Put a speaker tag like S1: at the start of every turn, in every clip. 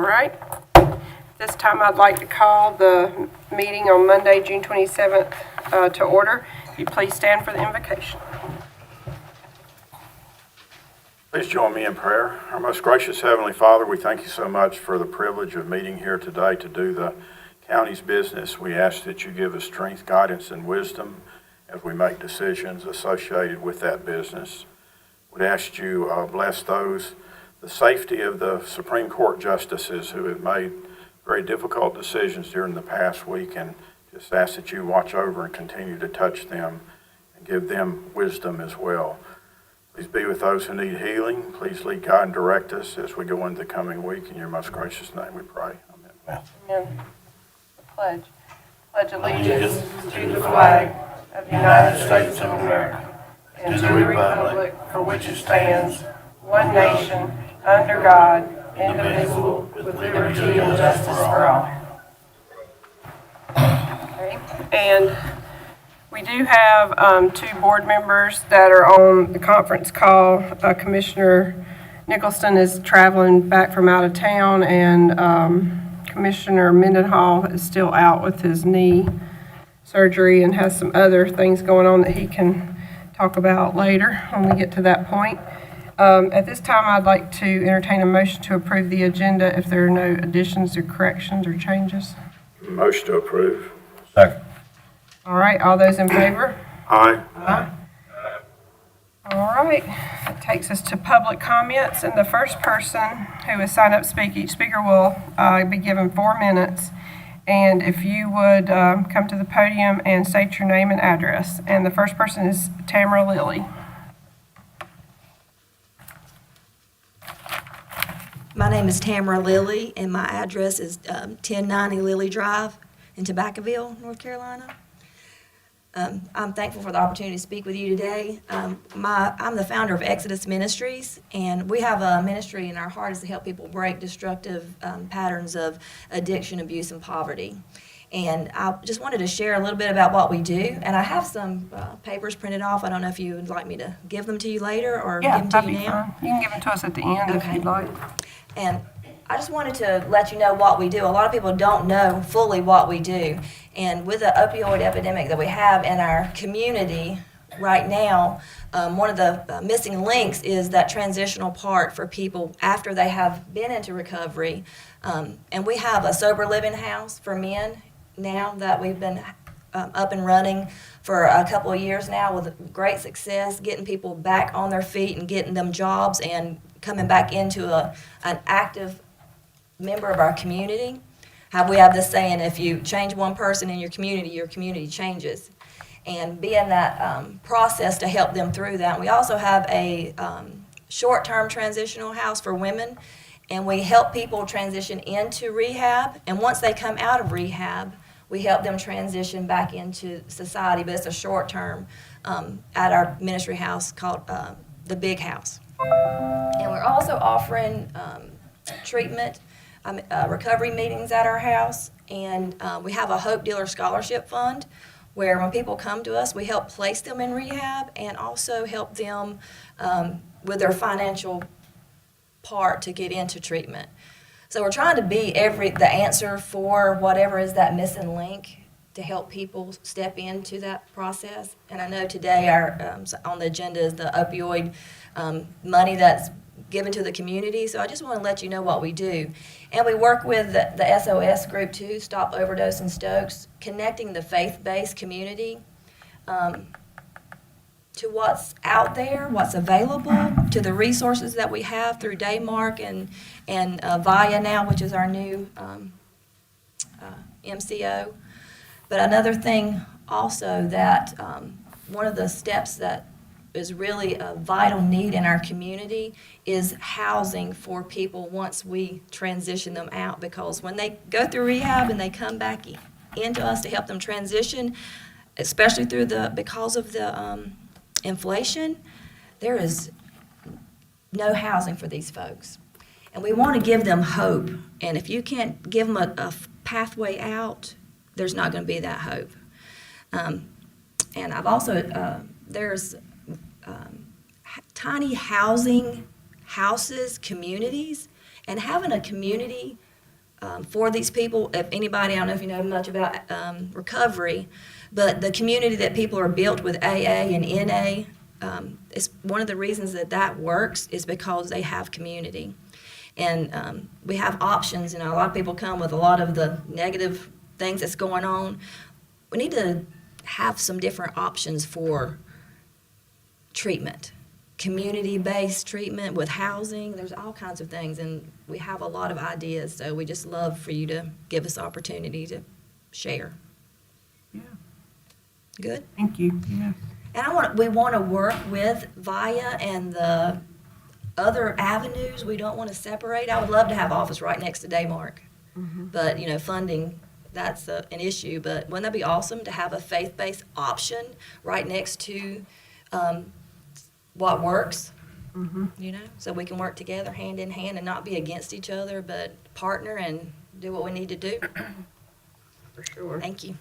S1: right. This time I'd like to call the meeting on Monday, June 27th to order. If you please stand for the invocation.
S2: Please join me in prayer. Our most gracious Heavenly Father, we thank you so much for the privilege of meeting here today to do the county's business. We ask that you give us strength, guidance, and wisdom as we make decisions associated with that business. We'd ask you bless the safety of the Supreme Court justices who have made very difficult decisions during the past week, and just ask that you watch over and continue to touch them and give them wisdom as well. Please be with those who need healing. Please lead, guide, and direct us as we go into the coming week. In your most gracious name we pray. Amen.
S1: Amen. The pledge. Pledge allegiance to the flag of the United States of America and to the republic for which it stands, one nation, under God, indivisible, with liberty and justice for all. Okay. And we do have two board members that are on the conference call. Commissioner Nicholson is traveling back from out of town, and Commissioner Mendenhall is still out with his knee surgery and has some other things going on that he can talk about later when we get to that point. At this time, I'd like to entertain a motion to approve the agenda if there are no additions or corrections or changes.
S2: Motion to approve.
S3: Second.
S1: All right, all those in favor?
S2: Aye.
S1: Aye. All right, that takes us to public comments, and the first person who is signed up to speak, each speaker will be given 4 minutes. And if you would come to the podium and state your name and address. And the first person is Tamara Lilly.
S4: My name is Tamara Lilly, and my address is 1090 Lilly Drive in Tobaccoville, North Carolina. I'm thankful for the opportunity to speak with you today. I'm the founder of Exodus Ministries, and we have a ministry, and our heart is to help people break destructive patterns of addiction, abuse, and poverty. And I just wanted to share a little bit about what we do, and I have some papers printed off. I don't know if you would like me to give them to you later or give them to you now.
S1: You can give them to us at the end if you'd like.
S4: And I just wanted to let you know what we do. A lot of people don't know fully what we do. And with the opioid epidemic that we have in our community right now, one of the missing links is that transitional part for people after they have been into recovery. And we have a sober living house for men now that we've been up and running for a couple of years now with great success, getting people back on their feet and getting them jobs and coming back into an active member of our community. We have this saying, if you change one person in your community changes. And be in that process to help them through that. We also have a short-term transitional house for women, and we help people transition into rehab. And once they come out of rehab, we help them transition back into society, but it's a short-term at our ministry house called the Big House. And we're also offering treatment, recovery meetings at our house, and we have a Hope Dealer Scholarship Fund where when people come to us, we help place them in rehab and also help them with their financial part to get into treatment. So we're trying to be the answer for whatever is that missing link to help people step into that process. And I know today our on the agenda is the opioid money that's given to the community. So I just want to let you know what we do. And we work with the SOS group too, Stop Overdose in Stokes, connecting the faith-based community to what's out there, what's available, to the resources that we have through Daymark and VIA now, which is our new MCO. But another thing also that one of the steps that is really a vital need in our community is housing for people once we transition them out, because when they go through rehab and they come back into us to help them transition, especially because of the inflation, there is no housing for these folks. And we want to give them hope. And if you can't give them a pathway out, there's not going to be that hope. And I've also, there's tiny houses, communities, and having a community for these people. If anybody, I don't know if you know much about recovery, but the community that people are built with AA and NA, is one of the reasons that that works is because they have community. And we have options. You know, a lot of people come with a lot of the negative things that's going on. We need to have some different options for treatment, community-based treatment with housing. There's all kinds of things, and we have a lot of ideas. So we just love for you to give us opportunity to share.
S1: Yeah.
S4: Good.
S1: Thank you. Yeah.
S4: And we want to work with VIA and the other avenues. We don't want to separate. I would love to have office right next to Daymark, but you know, funding, that's an issue. But wouldn't that be awesome to have a faith-based option right next to what works? You know, so we can work together hand in hand and not be against each other, but partner and do what we need to do.
S1: For sure.
S4: Thank you.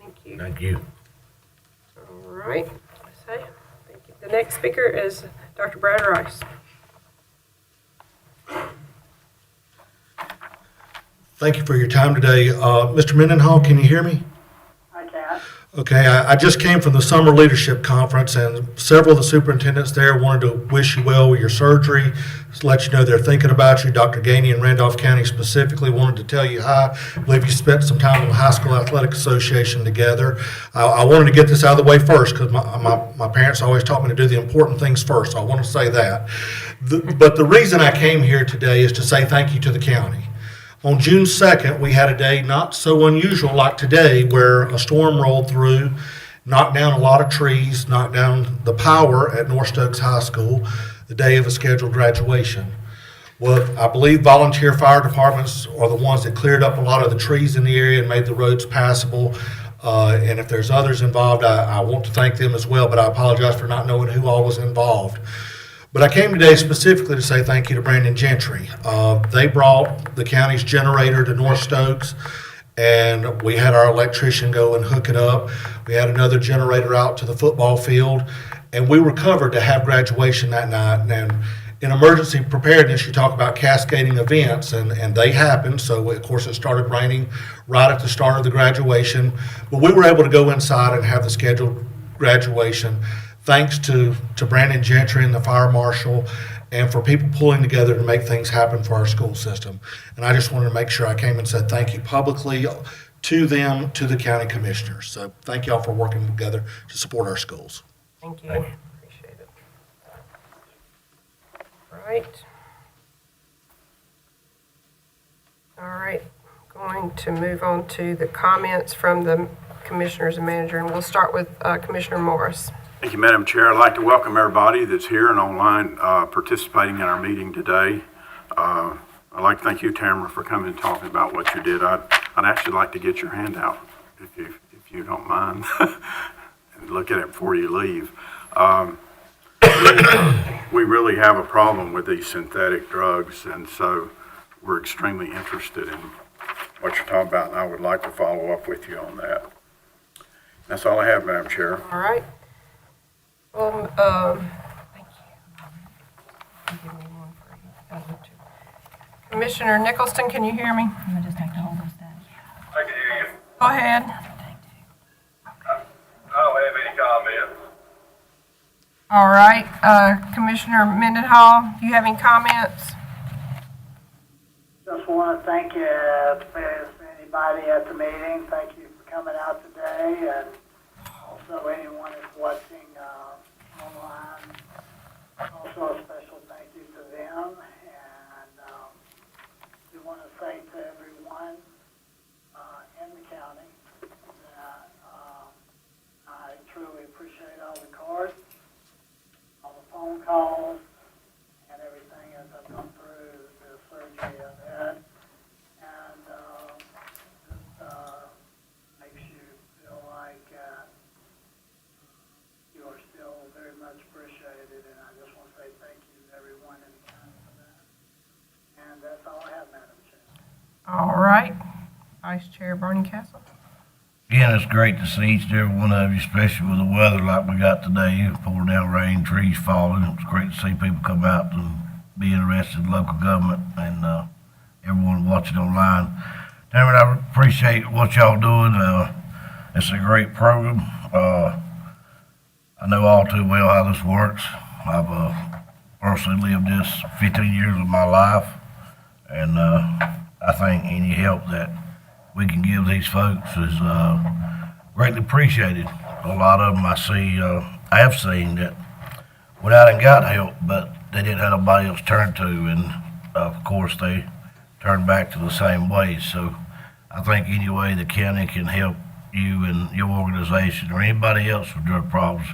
S1: Thank you.
S3: Thank you.
S1: All right. Thank you. The next speaker is Dr. Brad Rice.
S3: Thank you for your time today. Mr. Mendenhall, can you hear me?
S5: I can.
S3: Okay, I just came from the Summer Leadership Conference, and several of the superintendents there wanted to wish you well with your surgery, to let you know they're thinking about you. Dr. Gainey in Randolph County specifically wanted to tell you hi. I believe you spent some time on the High School Athletic Association together. I wanted to get this out of the way first because my parents always taught me to do the important things first, so I want to say that. But the reason I came here today is to say thank you to the county. On June 2nd, we had a day not so unusual like today where a storm rolled through, knocked down a lot of trees, knocked down the power at North Stokes High School the day of a scheduled graduation. Well, I believe volunteer fire departments are the ones that cleared up a lot of the trees in the area and made the roads passable. And if there's others involved, I want to thank them as well, but I apologize for not knowing who all was involved. But I came today specifically to say thank you to Brandon Gentry. They brought the county's generator to North Stokes, and we had our electrician go and hook it up. We had another generator out to the football field, and we were covered to have graduation that night. And in emergency preparedness, you talk about cascading events, and they happened. So, of course, it started raining right at the start of the graduation. But we were able to go inside and have the scheduled graduation, thanks to Brandon Gentry and the fire marshal, and for people pulling together to make things happen for our school system. And I just wanted to make sure I came and said thank you publicly to them, to the county commissioners. So thank y'all for working together to support our schools.
S1: Thank you. Appreciate it. Right. All right. Going to move on to the comments from the commissioners and manager, and we'll start with Commissioner Morris.
S2: Thank you, Madam Chair. I'd like to welcome everybody that's here and online participating in our meeting today. I'd like to thank you, Tamara, for coming and talking about what you did. I'd actually like to get your handout, if you don't mind, and look at it before you leave. We really have a problem with these synthetic drugs, and so we're extremely interested in what you're talking about, and I would like to follow up with you on that. That's all I have, Madam Chair.
S1: All right. Thank you. Give me one for you. Commissioner Nicholson, can you hear me?
S6: I just have to hold this down.
S5: I can hear you.
S1: Go ahead.
S5: I don't have any comments.
S1: All right. Commissioner Mendenhall, do you have any comments?
S7: Just want to thank you, if there's anybody at the meeting, thank you for coming out today, and also anyone who's watching online. Also a special thank you to them, and we want to say to everyone in the county that I truly appreciate all the cards, all the phone calls, and everything as I've come through the surgery I've had. And just makes you feel like you are still very much appreciated. And I just want to say thank you to everyone in the county for that. And that's all I have, Madam Chair.
S1: All right. Vice Chair Barney Castle.
S8: Again, it's great to see each and every one of you, especially with the weather like we got today. It poured down rain, trees falling. It was great to see people come out and be interested in local government and everyone watching online. Tamara, I appreciate what y'all doing. It's a great program. I know all too well how this works. I've personally lived this 15 years of my life, and I think any help that we can give these folks is greatly appreciated. A lot of them I have seen that went out and got help, but they didn't have nobody else to turn to, and of course they turned back to the same ways. So I think any way the county can help you and your organization or anybody else with drug problems,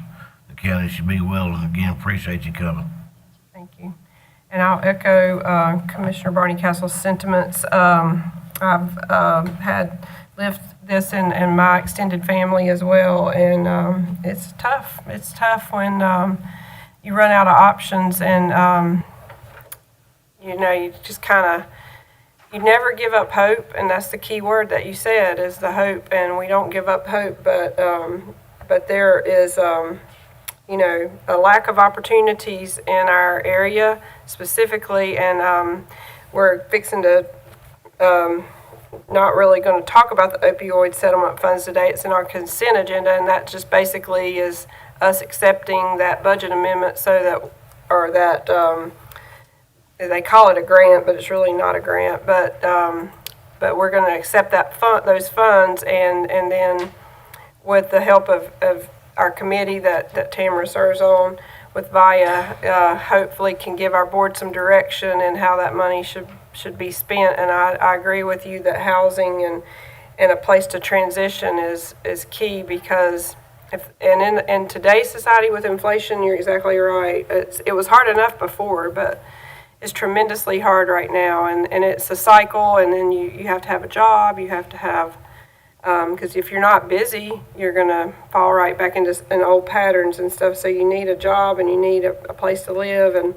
S8: the county should be willing. Again, appreciate you coming.
S1: Thank you. And I'll echo Commissioner Barney Castle's sentiments. I've had lived this in my extended family as well, and it's tough. It's tough when you run out of options, and you just kind of, you never give up hope, and that's the key word that you said, is the hope. And we don't give up hope, but there is a lack of opportunities in our area specifically, and we're fixing to not really going to talk about the opioid settlement funds today. It's in our consent agenda, and that just basically is us accepting that budget amendment they call it a grant, but it's really not a grant. But we're going to accept those funds, and then with the help of our committee that Tamara serves on with VIA, hopefully can give our board some direction in how that money should be spent. And I agree with you that housing and a place to transition is key, because in today's society with inflation, you're exactly right. It was hard enough before, but it's tremendously hard right now, and it's a cycle. And then you have to have a job, you have to have, because if you're not busy, you're going to fall right back into old patterns and stuff. So you need a job, and you need a place to live, and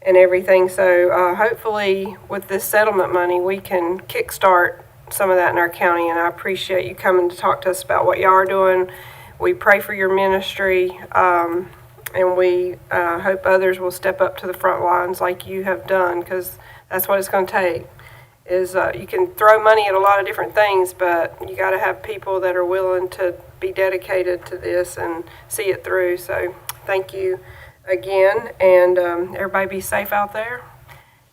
S1: everything. So hopefully with this settlement money, we can kickstart some of that in our county, and I appreciate you coming to talk to us about what y'all are doing. We pray for your ministry, and we hope others will step up to the front lines like you have done, because that's what it's going to take. You can throw money at a lot of different things, but you got to have people that are willing to be dedicated to this and see it through. So thank you again, and everybody be safe out there.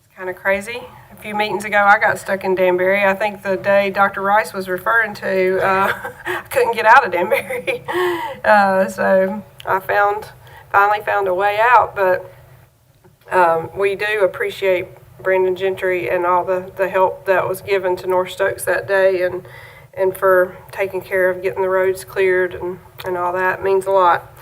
S1: It's kind of crazy. A few meetings ago, I got stuck in Danbury. I think the day Dr. Rice was referring to, I couldn't get out of Danbury. So I finally found a way out, but we do appreciate Brandon Gentry and all the help that was given to North Stokes that day, and for taking care of getting the roads cleared and all that. It means a lot.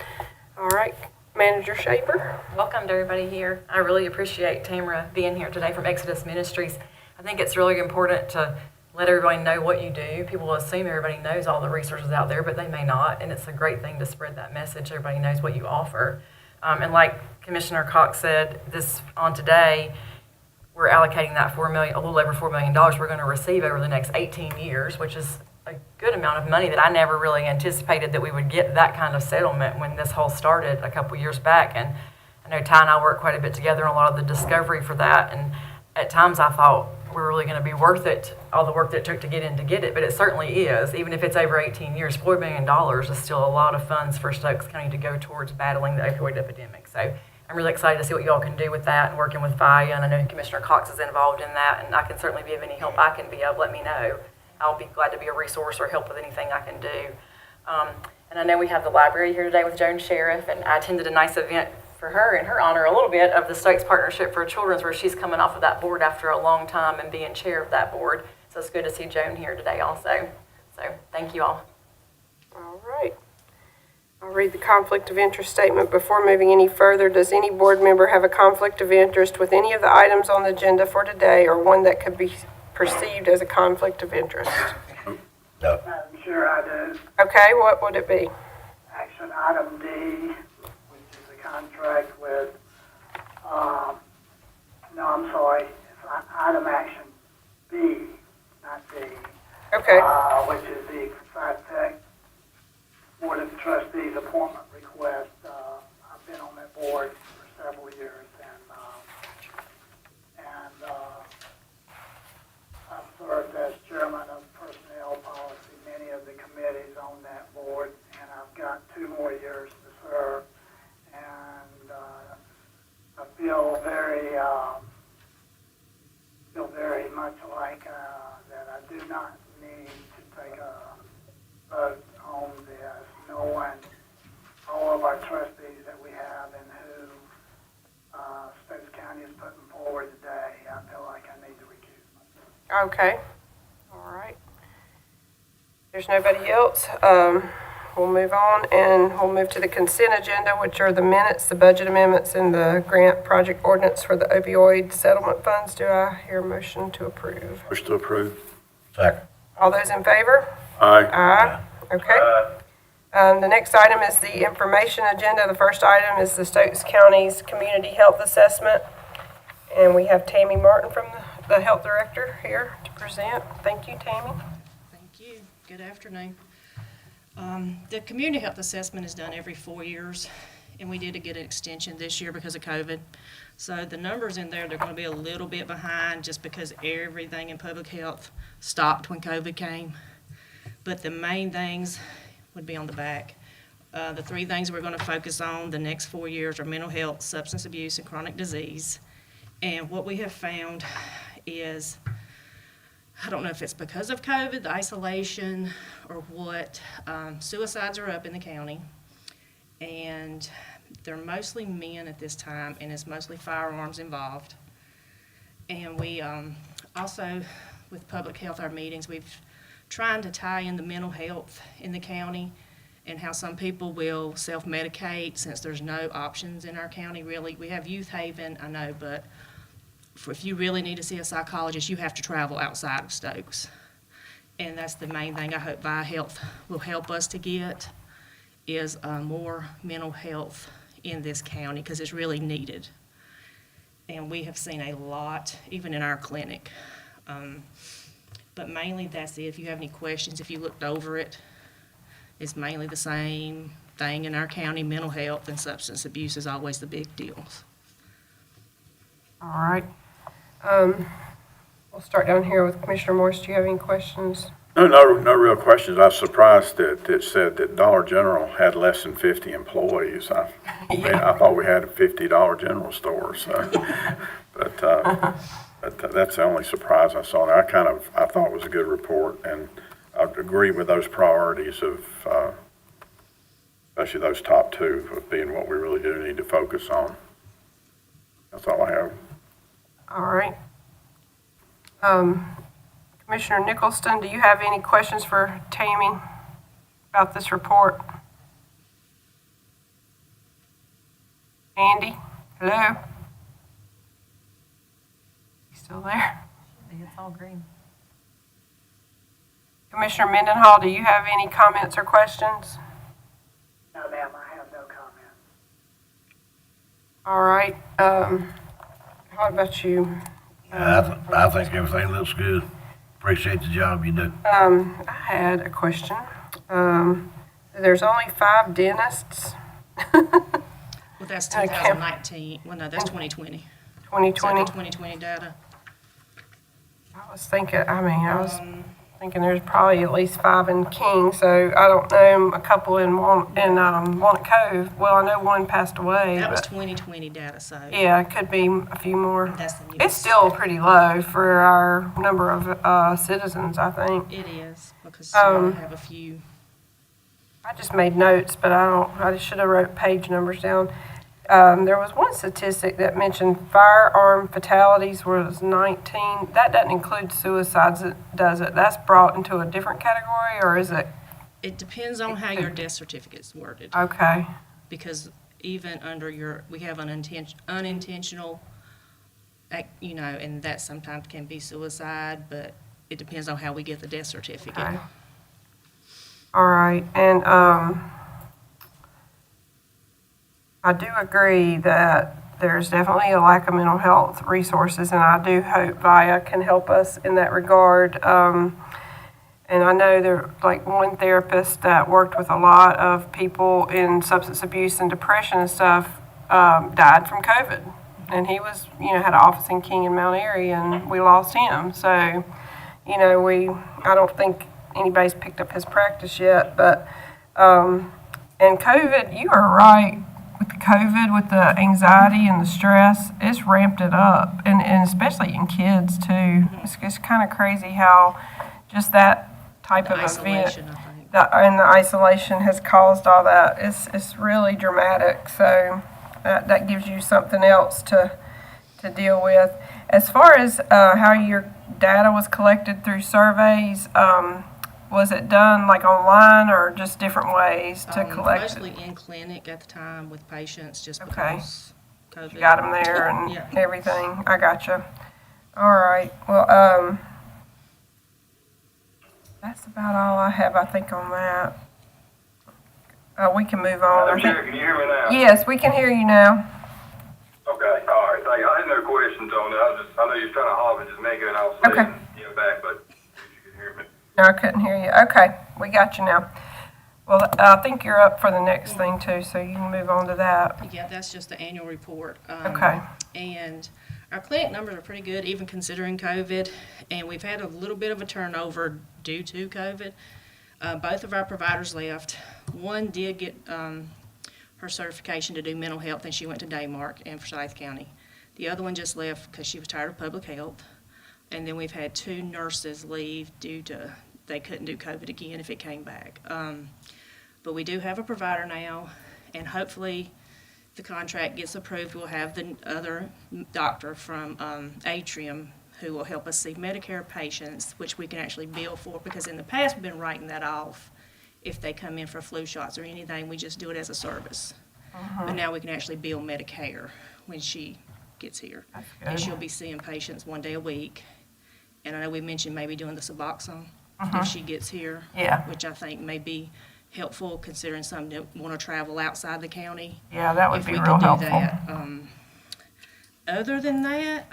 S1: All right, Manager Shaper.
S6: Welcome to everybody here. I really appreciate Tamara being here today from Exodus Ministries. I think it's really important to let everybody know what you do. People will assume everybody knows all the resources out there, but they may not, and it's a great thing to spread that message. Everybody knows what you offer. And like Commissioner Cox said, today, we're allocating that a little over $4 million we're going to receive over the next 18 years, which is a good amount of money that I never really anticipated that we would get that kind of settlement when this whole started a couple years back. And I know Ty and I worked quite a bit together on a lot of the discovery for that, and at times I thought we're really going to be worth it, all the work that it took to get it, but it certainly is. Even if it's over 18 years, $4 million is still a lot of funds for Stokes County to go towards battling the opioid epidemic. So I'm really excited to see what you all can do with that and working with VIA, and I know Commissioner Cox is involved in that, and I can certainly be of any help I can be of. Let me know. I'll be glad to be a resource or help with anything I can do. And I know we have the library here today with Joan Sheriff, and I attended a nice event for her in her honor a little bit of the Stokes Partnership for Children's, where she's coming off of that board after a long time and being chair of that board. So it's good to see Joan here today also. So thank you all.
S1: All right. I'll read the conflict of interest statement before moving any further. Does any board member have a conflict of interest with any of the items on the agenda for today, or one that could be perceived as a conflict of interest?
S8: No.
S7: I'm sure I do.
S1: Okay, what would it be?
S7: Action item D, which is a contract with, item action B, not D.
S1: Okay.
S7: Which is the Tech Board of Trustees appointment request. I've been on that board for several years, and trustees that we have and who Stokes County is putting forward today, I feel like I need to recuse myself.
S1: Okay, all right. There's nobody else. We'll move on, and we'll move to the consent agenda, which are the minutes, the budget amendments, and the grant project ordinance for the opioid settlement funds. Do I hear a motion to approve?
S2: Wish to approve?
S8: Second.
S1: All those in favor?
S2: Aye.
S1: Aye. Okay. The next item is the information agenda. The first item is the Stokes County's Community Health Assessment. And we have Tammy Martin from the Health Director here to present. Thank you, Tammy.
S9: Thank you. Good afternoon. The community health assessment is done every 4 years, and we did get an extension this year because of COVID. So the numbers in there, they're going to be a little bit behind just because everything in public health stopped when COVID came. But the main things would be on the back. The 3 things we're going to focus on the next 4 years are mental health, substance abuse, and chronic disease. And what we have found is, I don't know if it's because of COVID, the isolation, or what, suicides are up in the county. And they're mostly men at this time, and it's mostly firearms involved. And we also, with public health, our meetings, we've trying to tie in the mental health in the county and how some people will self-medicate since there's no options in our county, really. We have Youth Haven, I know, but if you really need to see a psychologist, you have to travel outside of Stokes. And that's the main thing I hope VI Health will help us to get, is more mental health in this county, because it's really needed. And we have seen a lot, even in our clinic. But mainly that's it. If you have any questions, if you looked over it, it's mainly the same thing in our county. Mental health and substance abuse is always the big deals.
S1: All right. We'll start down here with Commissioner Morris. Do you have any questions?
S2: No real questions. I was surprised that it said that Dollar General had less than 50 employees. I thought we had a $50 general store, so, but that's the only surprise I saw. I thought it was a good report, and I agree with those priorities of, especially those top 2 of being what we really do need to focus on. That's all I have.
S1: All right. Commissioner Nicholson, do you have any questions for Tammy about this report? Andy? Hello? You still there?
S6: It's all green.
S1: Commissioner Mendenhall, do you have any comments or questions?
S7: No, ma'am, I have no comment.
S1: All right. How about you?
S8: I think everything looks good. Appreciate the job you do.
S1: I had a question. There's only 5 dentists.
S9: Well, that's 2019. Well, no, that's 2020.
S1: 2020.
S9: So the 2020 data.
S1: I was thinking there's probably at least 5 in King, so I don't know a couple in Walnut Cove. Well, I know one passed away.
S9: That was
S1: but
S9: 2020 data, so
S1: yeah, it could be a few more.
S9: that's the
S1: It's
S9: newest.
S1: still pretty low for our number of citizens, I think.
S9: It is, because
S1: Um,
S9: we have a few.
S1: I just made notes, but I just should have wrote page numbers down. There was one statistic that mentioned firearm fatalities was 19. That doesn't include suicides, does it? That's brought into a different category, or is it?
S9: It depends on how your death certificate's worded,
S1: Okay,
S9: because even under we have an unintentional, and that sometimes can be suicide, but it depends on how we get the death certificate.
S1: okay. All right, and I do agree that there's definitely a lack of mental health resources, and I do hope VIA can help us in that regard. And I know there, like one therapist that worked with a lot of people in substance abuse and depression and stuff, died from COVID. And he was, had an office in King and Mount Airy, and we lost him. So, I don't think anybody's picked up his practice yet, but, and COVID, you are right. With the COVID, with the anxiety and the stress, it's ramped it up, and especially in kids too. It's kind of crazy how just that type
S9: The
S1: of event.
S9: isolation, I think.
S1: and the isolation has caused all that. It's really dramatic, so that gives you something else to deal with. As far as how your data was collected through surveys, was it done like online or just different ways to collect it?
S9: Mostly in clinic at the time with patients, just
S1: Okay.
S9: because COVID.
S1: You got them there and
S9: Yeah.
S1: everything. I gotcha. All right. Well, that's about all I have, I think, on that. We can move on. I
S5: Madam
S1: think.
S5: Chair, can you hear me now?
S1: Yes, we can hear you now.
S5: Okay, all right, thank you. I had no questions on that. I know you was trying to hop it just making it all
S1: Okay.
S5: back, but if you can hear me.
S1: No, I couldn't hear you. Okay, we got you now. Well, I think you're up for the next thing too, so you can move on to that.
S9: Yeah, that's just the annual report.
S1: Okay.
S9: And our clinic numbers are pretty good, even considering COVID. And we've had a little bit of a turnover due to COVID. Both of our providers left. One did get her certification to do mental health, and she went to Daymark in Forsyth County. The other one just left because she was tired of public health. And then we've had 2 nurses leave due to they couldn't do COVID again if it came back. But we do have a provider now, and hopefully the contract gets approved. We'll have the other doctor from Atrium who will help us see Medicare patients, which we can actually bill for, because in the past we've been writing that off if they come in for flu shots or anything. We just do it as a service. But now we can actually bill Medicare when she gets here. And she'll be seeing patients 1 day a week. And I know we mentioned maybe doing the Suboxone if she gets here.
S1: Yeah.
S9: Which I think may be helpful, considering some that want to travel outside the county.
S1: Yeah, that would
S9: If
S1: be
S9: we
S1: real
S9: could do
S1: helpful.
S9: that. Other than that,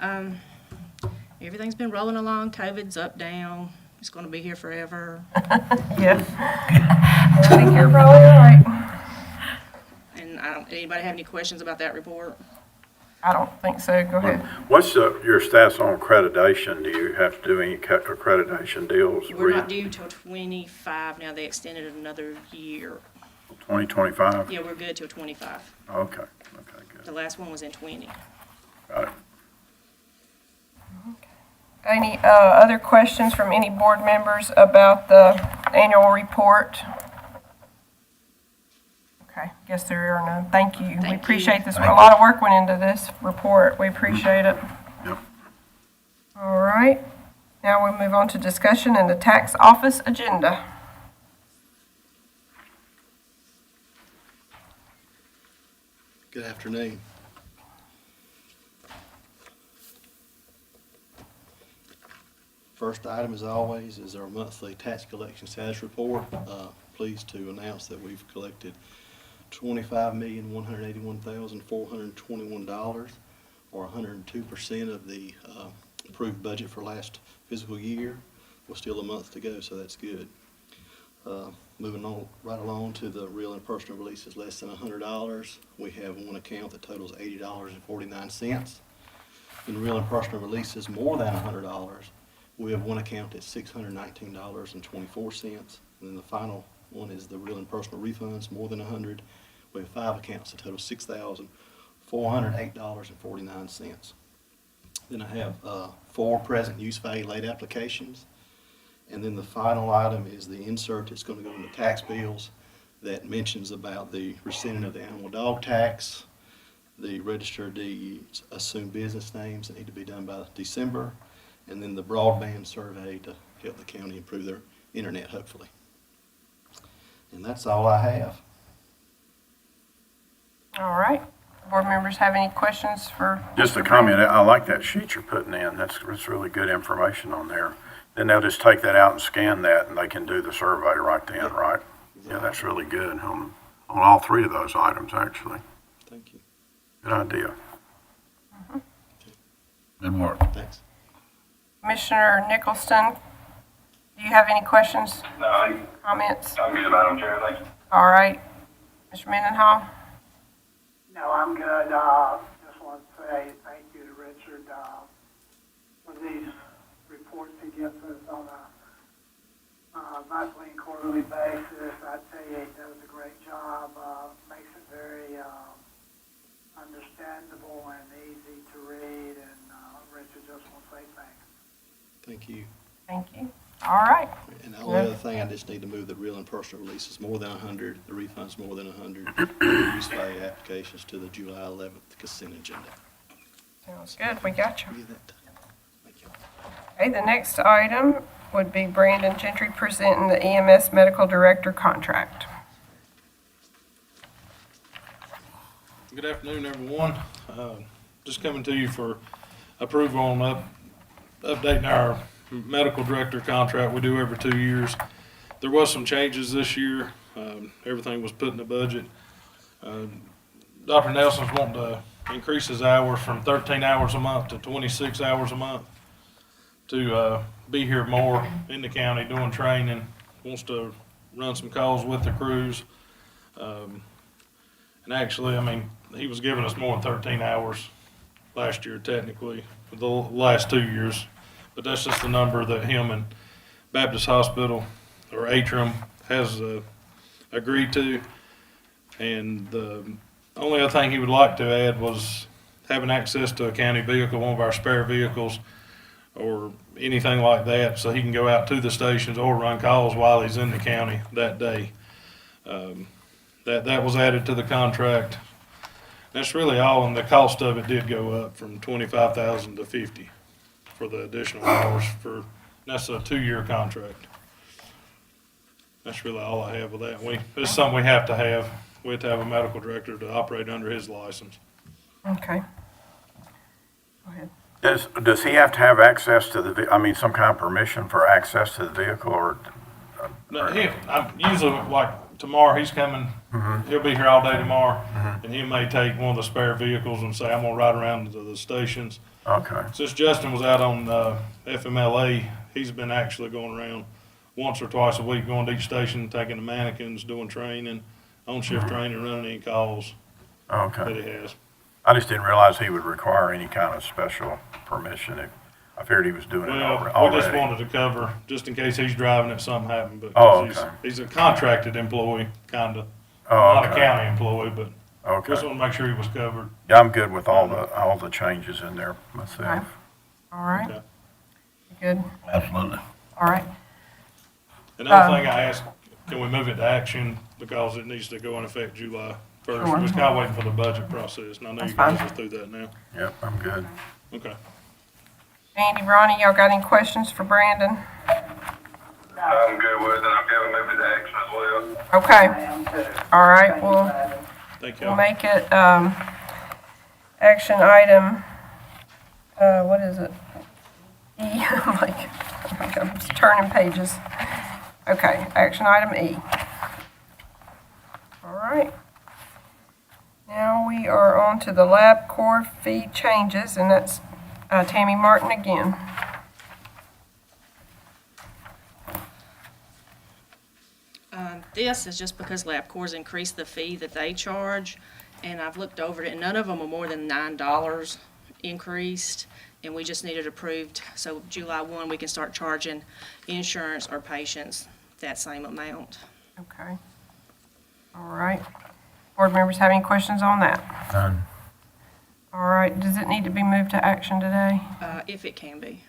S9: everything's been rolling along. COVID's up, down. It's going to be here forever.
S1: Yeah. I think you're probably right.
S9: And anybody have any questions about that report?
S1: I don't think so. Go ahead.
S2: What's your stats on accreditation? Do you have to do any accreditation deals?
S9: We're not due till 25 now. They extended it another year.
S2: 2025?
S9: Yeah, we're good till 25.
S2: Okay,
S9: The
S2: good.
S9: last one was in 20.
S2: Got it.
S1: Any other questions from any board members about the annual report? Okay, guess there are none. Thank you. We
S9: Thank you.
S1: appreciate this. A
S2: Thank
S1: lot of work went into this report. We appreciate it.
S2: Yep.
S1: All right. Now we move on to discussion and the tax office agenda.
S10: Good afternoon. First item, as always, is our monthly tax collection status report. Pleased to announce that we've collected $25,181,421, or 102% of the approved budget for last fiscal year. We're still a month to go, so that's good. Moving on right along to the real and personal releases less than $100. We have one account that totals $80.49. In real and personal releases more than $100, we have one account at $619.24. And then the final one is the real and personal refunds more than 100. We have 5 accounts that total $6,408.49. Then I have 4 present use value late applications. And then the final item is the insert that's going to go in the tax bills that mentions about the rescinding of the animal dog tax, the register of deeds, assumed business names that need to be done by December, and then the broadband survey to help the county improve their internet, hopefully. And that's all I have.
S1: All right. Board members have any questions for?
S2: Just a comment, I like that sheet you're putting in. That's really good information on there. Then they'll just take that out and scan that, and they can do the survey right then, right? Yeah, that's really good on all 3 of those items, actually.
S10: Thank you.
S2: Good idea.
S8: Good work.
S10: Thanks.
S1: Commissioner Nicholson, do you have any questions,
S5: No,
S1: comments?
S5: I'm good, Madam Chair, thank you.
S1: All right. Mr. Mendenhall?
S7: No, I'm good. Just want to say thank you to Richard for these reports he gives us on a monthly and quarterly basis. I tell you, he does a great job. Makes it very understandable and easy to read. And Richard, just want to say thanks.
S10: Thank you.
S1: Thank you. All right.
S10: And the only other thing, I just need to move the real and personal releases more than 100, the refunds more than 100, and the use value applications to the July 11th consent agenda.
S1: Sounds good. We got you.
S10: Give you that. Thank you.
S1: Okay, the next item would be Brandon Gentry presenting the EMS Medical Director contract.
S11: Good afternoon, everyone. Just coming to you for approval on updating our medical director contract we do every 2 years. There was some changes this year. Everything was put in the budget. Dr. Nelson's wanting to increase his hours from 13 hours a month to 26 hours a month to be here more in the county doing training. Wants to run some calls with the crews. And actually, I mean, he was giving us more than 13 hours last year technically for the last 2 years. But that's just the number that him and Baptist Hospital or Atrium has agreed to. And the only other thing he would like to add was having access to a county vehicle, one of our spare vehicles, or anything like that, so he can go out to the stations or run calls while he's in the county that day. That was added to the contract. That's really all, and the cost of it did go up from $25,000 to $50,000 for the additional hours that's a 2-year contract. That's really all I have with that. It's something we have to have. We have to have a medical director to operate under his license.
S1: Okay. Go ahead.
S2: Does he have to have access to some kind of permission for access to the vehicle or?
S11: No, I'm usually, like, tomorrow he's coming, he'll be here all day tomorrow, and he may take one of the spare vehicles and say, I'm gonna ride around to the stations.
S2: Okay,
S11: Since Justin was out on FMLA, he's been actually going around once or twice a week, going to each station, taking the mannequins, doing training, on-shift training, running any calls that
S2: okay.
S11: he has.
S2: I just didn't realize he would require any kind of special permission. I figured he was doing it
S11: Well,
S2: already.
S11: we just wanted to cover, just in case he's driving if something happened, but
S2: Oh,
S11: he's,
S2: okay.
S11: he's a contracted employee, kinda.
S2: Oh,
S11: Not a
S2: okay.
S11: county employee, but
S2: Okay.
S11: just want to make sure he was covered.
S2: Yeah, I'm good with all the changes in there myself.
S1: All right.
S11: Okay.
S1: Good.
S8: Absolutely.
S1: All right.
S11: Another thing I asked, can we move it to action because it needs to go in effect July 1st?
S1: Sure.
S11: We're just kind of waiting for the budget process, and I know
S1: That's
S11: you guys
S1: fine.
S11: are through that now.
S2: Yep, I'm good.
S11: Okay.
S1: Andy, Ronnie, y'all got any questions for Brandon?
S5: I'm good with it. I'm going to move it to action as well.
S1: Okay.
S7: I am too.
S1: All right.
S7: Thank you,
S1: Well,
S7: Brandon.
S11: Thank
S1: we'll
S11: y'all.
S1: make it action item. What is it? E. I'm just turning pages. Okay. Action item E. All right. Now we are on to the lab core fee changes, and that's Tammy Martin again.
S9: This is just because LabCorp's increased the fee that they charge, and I've looked over it, and none of them are more than $9 increased, and we just need it approved, so July 1, we can start charging insurance or patients that same amount.
S1: Okay. All right. Board members have any questions on that?
S2: None.
S1: All right. Does it need to be moved to action today?
S9: If it can be.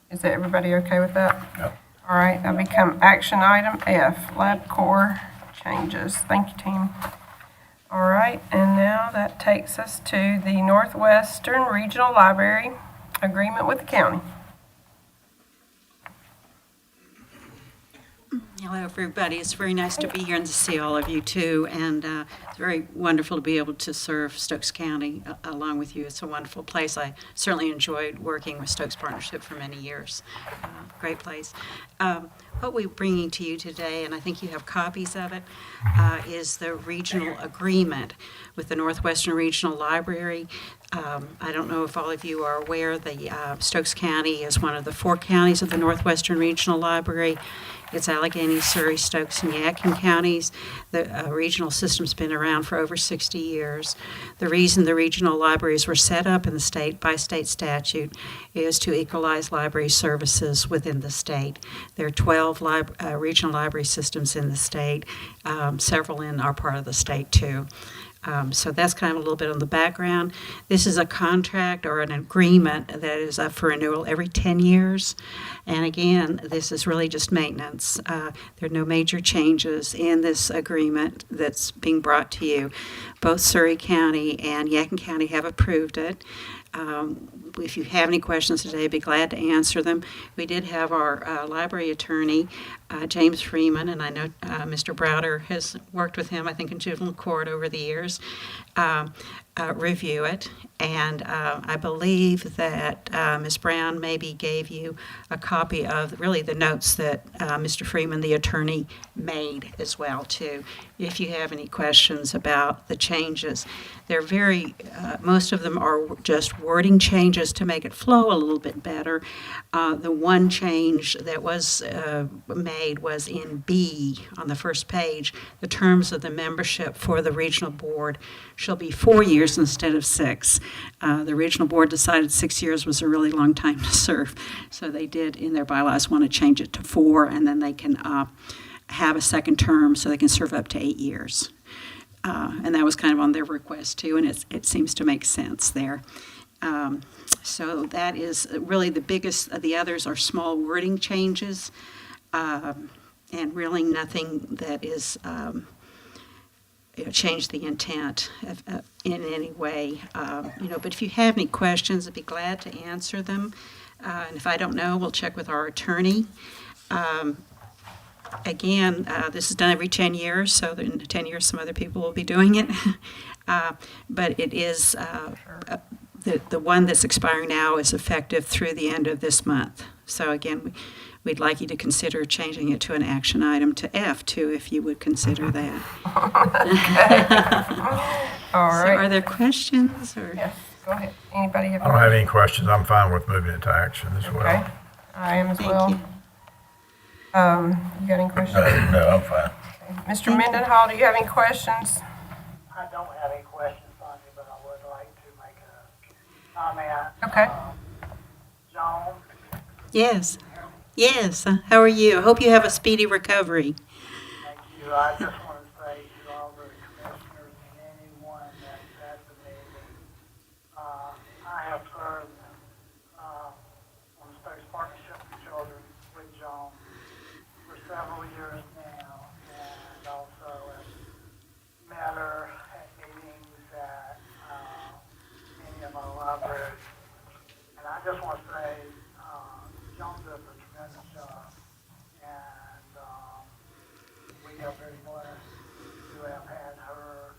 S1: Is everybody okay with that?
S2: Yep.
S1: All right, that'll become action item F, lab core changes. Thank you, team. All right, and now that takes us to the Northwestern Regional Library agreement with the county.
S12: Hello, everybody. It's very nice to be here and to see all of you, too. And it's very wonderful to be able to serve Stokes County along with you. It's a wonderful place. I certainly enjoyed working with Stokes Partnership for many years. Great place. What we're bringing to you today, and I think you have copies of it, is the regional agreement with the Northwestern Regional Library. I don't know if all of you are aware, the Stokes County is one of the 4 counties of the Northwestern Regional Library. It's Allegheny, Surrey, Stokes, and Yadkin counties. The regional system's been around for over 60 years. The reason the regional libraries were set up in the state by state statute is to equalize library services within the state. There are 12 regional library systems in the state, several in our part of the state too. So that's kind of a little bit on the background. This is a contract or an agreement that is up for renewal every 10 years. And again, this is really just maintenance. There are no major changes in this agreement that's being brought to you. Both Surrey County and Yadkin County have approved it. If you have any questions today, I'd be glad to answer them. We did have our library attorney, James Freeman, and I know Mr. Browder has worked with him, I think, in juvenile court over the years, review it. And I believe that Ms. Brown maybe gave you a copy of really the notes that Mr. Freeman, the attorney, made as well, too, if you have any questions about the changes. They're very, most of them are just wording changes to make it flow a little bit better. The one change that was made was in B on the first page. The terms of the membership for the regional board shall be 4 years instead of 6. The regional board decided 6 years was a really long time to serve, so they did in their bylaws want to change it to 4, and then they can have a second term so they can serve up to 8 years. And that was kind of on their request too, and it seems to make sense there. So that is really the biggest. The others are small wording changes, and really nothing that is change the intent in any way. But if you have any questions, I'd be glad to answer them. And if I don't know, we'll check with our attorney. Again, this is done every 10 years, so in 10 years some other people will be doing it. But it is, the one that's expiring now is effective through the end of this month. So again, we'd like you to consider changing it to an action item to F too, if you would consider that.
S1: All
S12: So
S1: right.
S12: are there questions or?
S1: Yes, go ahead. Anybody have?
S2: I don't have any questions. I'm fine with moving it to action as well.
S1: Okay, I am as
S12: Thank
S1: well.
S12: you.
S1: You got any questions?
S8: No, I'm fine.
S1: Mr. Mendenhall, do you have any questions?
S7: I don't have any questions, Sonia, but I would like to make a comment.
S1: Okay.
S7: Joan,
S12: Yes. Yes. How are you? I hope you have a speedy recovery.
S7: thank you. I just want to say to all the commissioners and anyone that's at the meeting, I have served on the Stokes Partnership for Children with Joan for several years now, and also have met her at meetings at many of our libraries. And I just want to say, Joan does a tremendous job, and we are very blessed to have had her.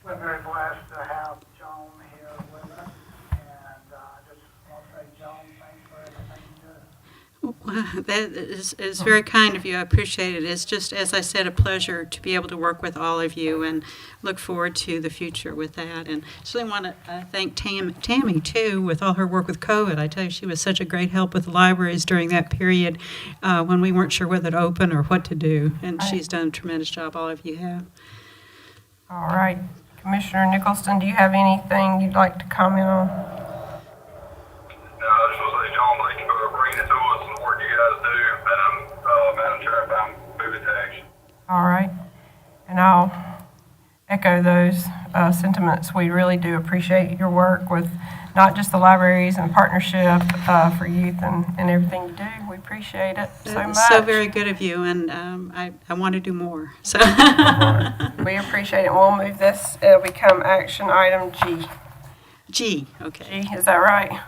S7: We're very blessed to have Joan here with us, and I just want to say, Joan, thanks for everything you do.
S12: Wow, that is very kind of you. I appreciate it. It's just, as I said, a pleasure to be able to work with all of you and look forward to the future with that. And I really want to thank Tammy, too, with all her work with COVID. I tell you, she was such a great help with the libraries during that period when we weren't sure whether to open or what to do. And she's done a tremendous job, all of you have.
S1: All right. Commissioner Nicholson, do you have anything you'd like to comment on?
S5: I just want to say, John, thank you for bringing it to us and the work you guys do. And Madam Chair, I'm moving to action.
S1: All right. And I'll echo those sentiments. We really do appreciate your work with not just the libraries and partnership for youth and everything you do. We appreciate it so
S12: That
S1: much.
S12: was so very good of you, and I want to do more. So
S1: We appreciate it. We'll move this. It'll become action item G.
S12: G, okay.
S1: G, is that right?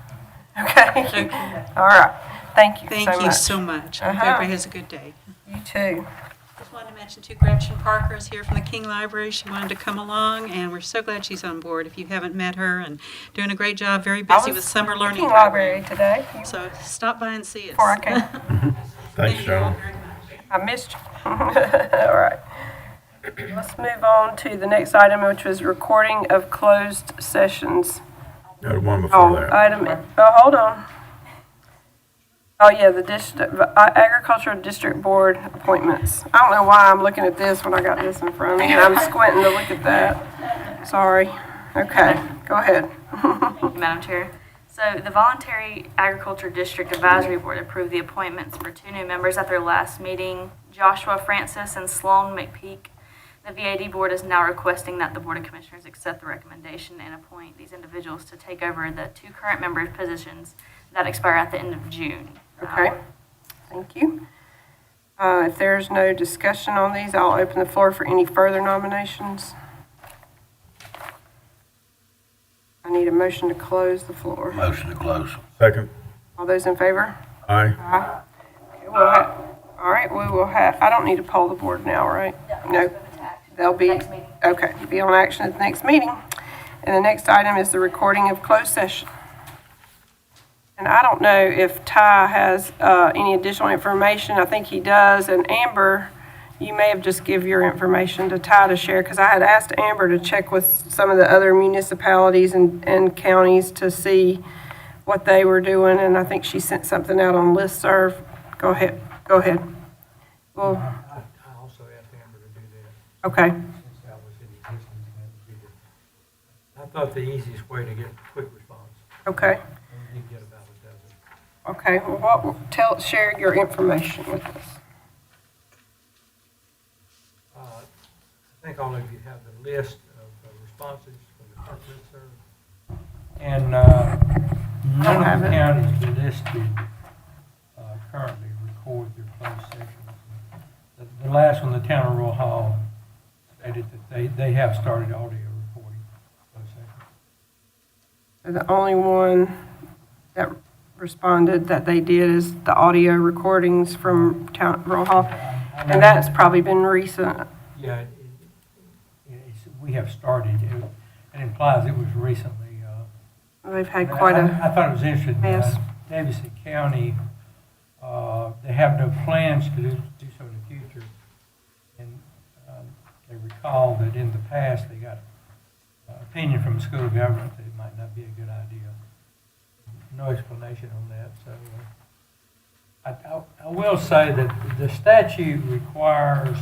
S1: Okay. All right. Thank you so much.
S12: Thank you so much. I hope everybody has a good day.
S1: You too.
S12: Just wanted to mention too, Gretchen Parker is here from the King Library. She wanted to come along, and we're so glad she's on board. If you haven't met her, and doing a great job, very busy with summer learning
S1: King Library
S12: program.
S1: today.
S12: So stop by and see us.
S1: Before I came.
S2: Thanks,
S12: you all
S2: Joan.
S12: very much.
S1: I missed you. All right. Let's move on to the next item, which was recording of closed sessions.
S2: Got one before that.
S1: Hold on. Oh, yeah, the Agricultural District Board appointments. I don't know why I'm looking at this when I got this in front of me, and I'm squinting to look at that. Sorry. Okay, go ahead.
S13: Thank you, Madam Chair. So the Voluntary Agriculture District Advisory Board approved the appointments for 2 new members at their last meeting, Joshua Francis and Sloan McPeak. The VAD Board is now requesting that the Board of Commissioners accept the recommendation and appoint these individuals to take over the 2 current members' positions that expire at the end of June.
S1: Okay, thank you. If there's no discussion on these, I'll open the floor for any further nominations. I need a motion to close the floor.
S8: Motion to close.
S2: Second.
S1: All those in favor?
S2: Aye.
S1: Aye. Okay, all right, we will have, I don't need to poll the board now, right? No. They'll be,
S13: Next meeting.
S1: okay, be on action at the next meeting. And the next item is the recording of closed session. And I don't know if Ty has any additional information. I think he does. And Amber, you may have just give your information to Ty to share, because I had asked Amber to check with some of the other municipalities and counties to see what they were doing, and I think she sent something out on listserv. Go ahead. Well,
S14: I also asked Amber to do that,
S1: okay,
S14: since that was in existence. I thought the easiest way to get quick response,
S1: okay,
S14: and we did get about a dozen.
S1: okay. Well, share your information with us.
S14: I think all of you have the list of responses from the clerk listserv. And none of the counties listed currently record their closed sessions. The last one, the town of Rural Hall, stated that they have started audio recording closed sessions.
S1: The only one that responded that they did is the audio recordings from town Rural Hall, and that's probably been recent.
S14: Yeah, we have started. It implies it was recently.
S1: They've had quite
S14: I
S1: a
S14: thought it was interesting.
S1: mess.
S14: Davidson County, they have no plans to do so in the future. And they recall that in the past, they got opinion from the school of government that it might not be a good idea. No explanation on that. So I will say that the statute requires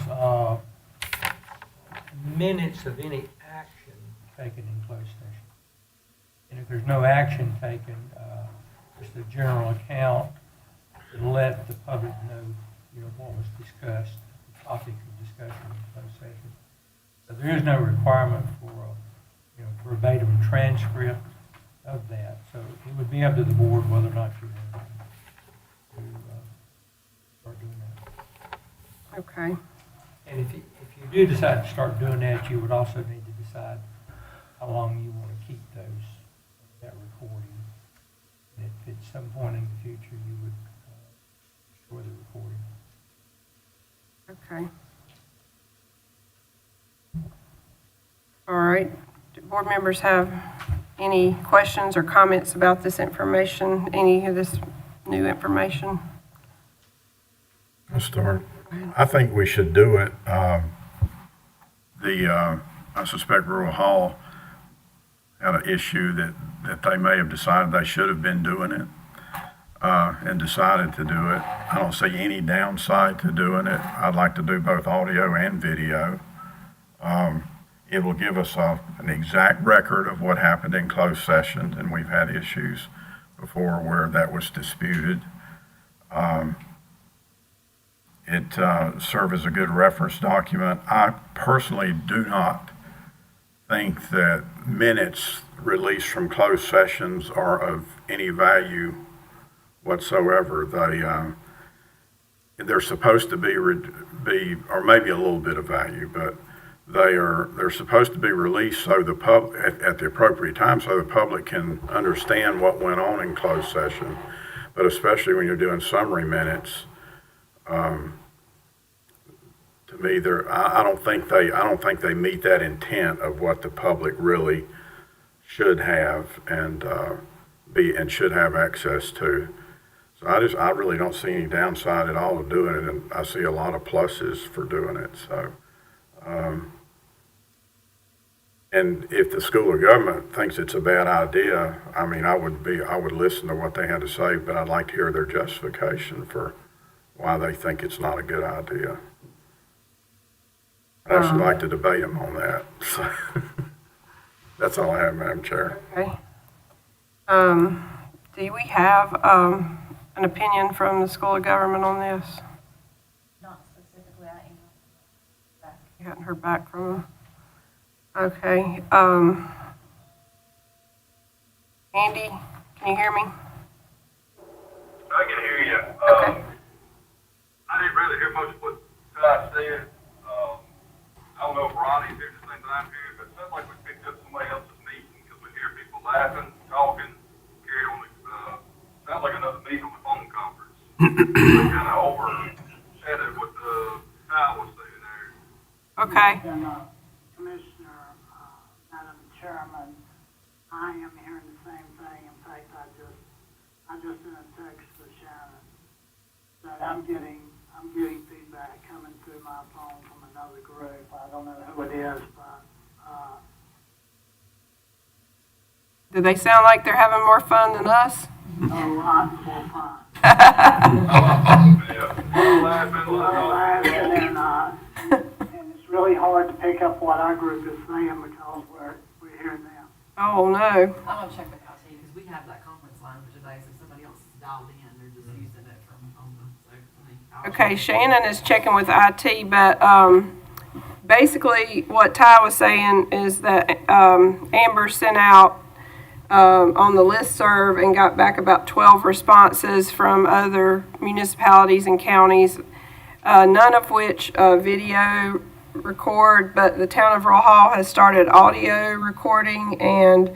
S14: minutes of any action taken in closed session. And if there's no action taken, just a general account to let the public know, what was discussed, the topic of discussion in closed session. So there is no requirement for a, verbatim transcript of that. So it would be up to the board whether or not you want to start doing that.
S1: Okay.
S14: And if you do decide to start doing that, you would also need to decide how long you want to keep that recording. And if at some point in the future you would destroy the recording.
S1: Okay. All right. Do board members have any questions or comments about this information, any of this new information?
S2: I'll start. I think we should do it. I suspect Rural Hall had an issue that they may have decided they should have been doing it and decided to do it. I don't see any downside to doing it. I'd like to do both audio and video. It will give us an exact record of what happened in closed session, and we've had issues before where that was disputed. It served as a good reference document. I personally do not think that minutes released from closed sessions are of any value whatsoever. They're supposed to be, or maybe a little bit of value, but they're supposed to be released so the at the appropriate time so the public can understand what went on in closed session. But especially when you're doing summary minutes, to me, I don't think they meet that intent of what the public really should have and should have access to. So I really don't see any downside at all of doing it, and I see a lot of pluses for doing it. So, and if the school of government thinks it's a bad idea, I mean, I would listen to what they had to say, but I'd like to hear their justification for why they think it's not a good idea. I'd actually like to debate them on that. So, that's all I have, Madam Chair.
S1: Okay. Do we have an opinion from the school of government on this?
S13: Not specifically, I emailed back.
S1: You hadn't heard back from them? Okay, Andy, can you hear me?
S5: I can hear you.
S1: Okay.
S5: I didn't really hear much of what Ty said. I don't know if Ronnie's hearing the same thing I'm hearing, but it sounds like we picked up somebody else's meeting because we hear people laughing, talking, carried on. Sounds like another meeting on the phone conference. Kind of overshadowed what Ty was saying there.
S1: Okay.
S7: And, Commissioner, Madam Chairman, I am hearing the same thing. In fact, I just sent a text to Shannon that I'm getting feedback coming through my phone from another group. I don't know who it is, but,
S1: Do they sound like they're having more fun than us?
S7: a lot more fun. And it's really hard to pick up what our group is saying because we're hearing them.
S1: Oh, no.
S6: I'm gonna check with IT, because we have that conference line for today, so if somebody else is dialed in, they're just using it from home, so, I mean, I'll
S1: Okay, Shannon is checking with IT, but basically what Ty was saying is that Amber sent out on the listserv and got back about 12 responses from other municipalities and counties, none of which video record, but the town of Roll Hall has started audio recording, and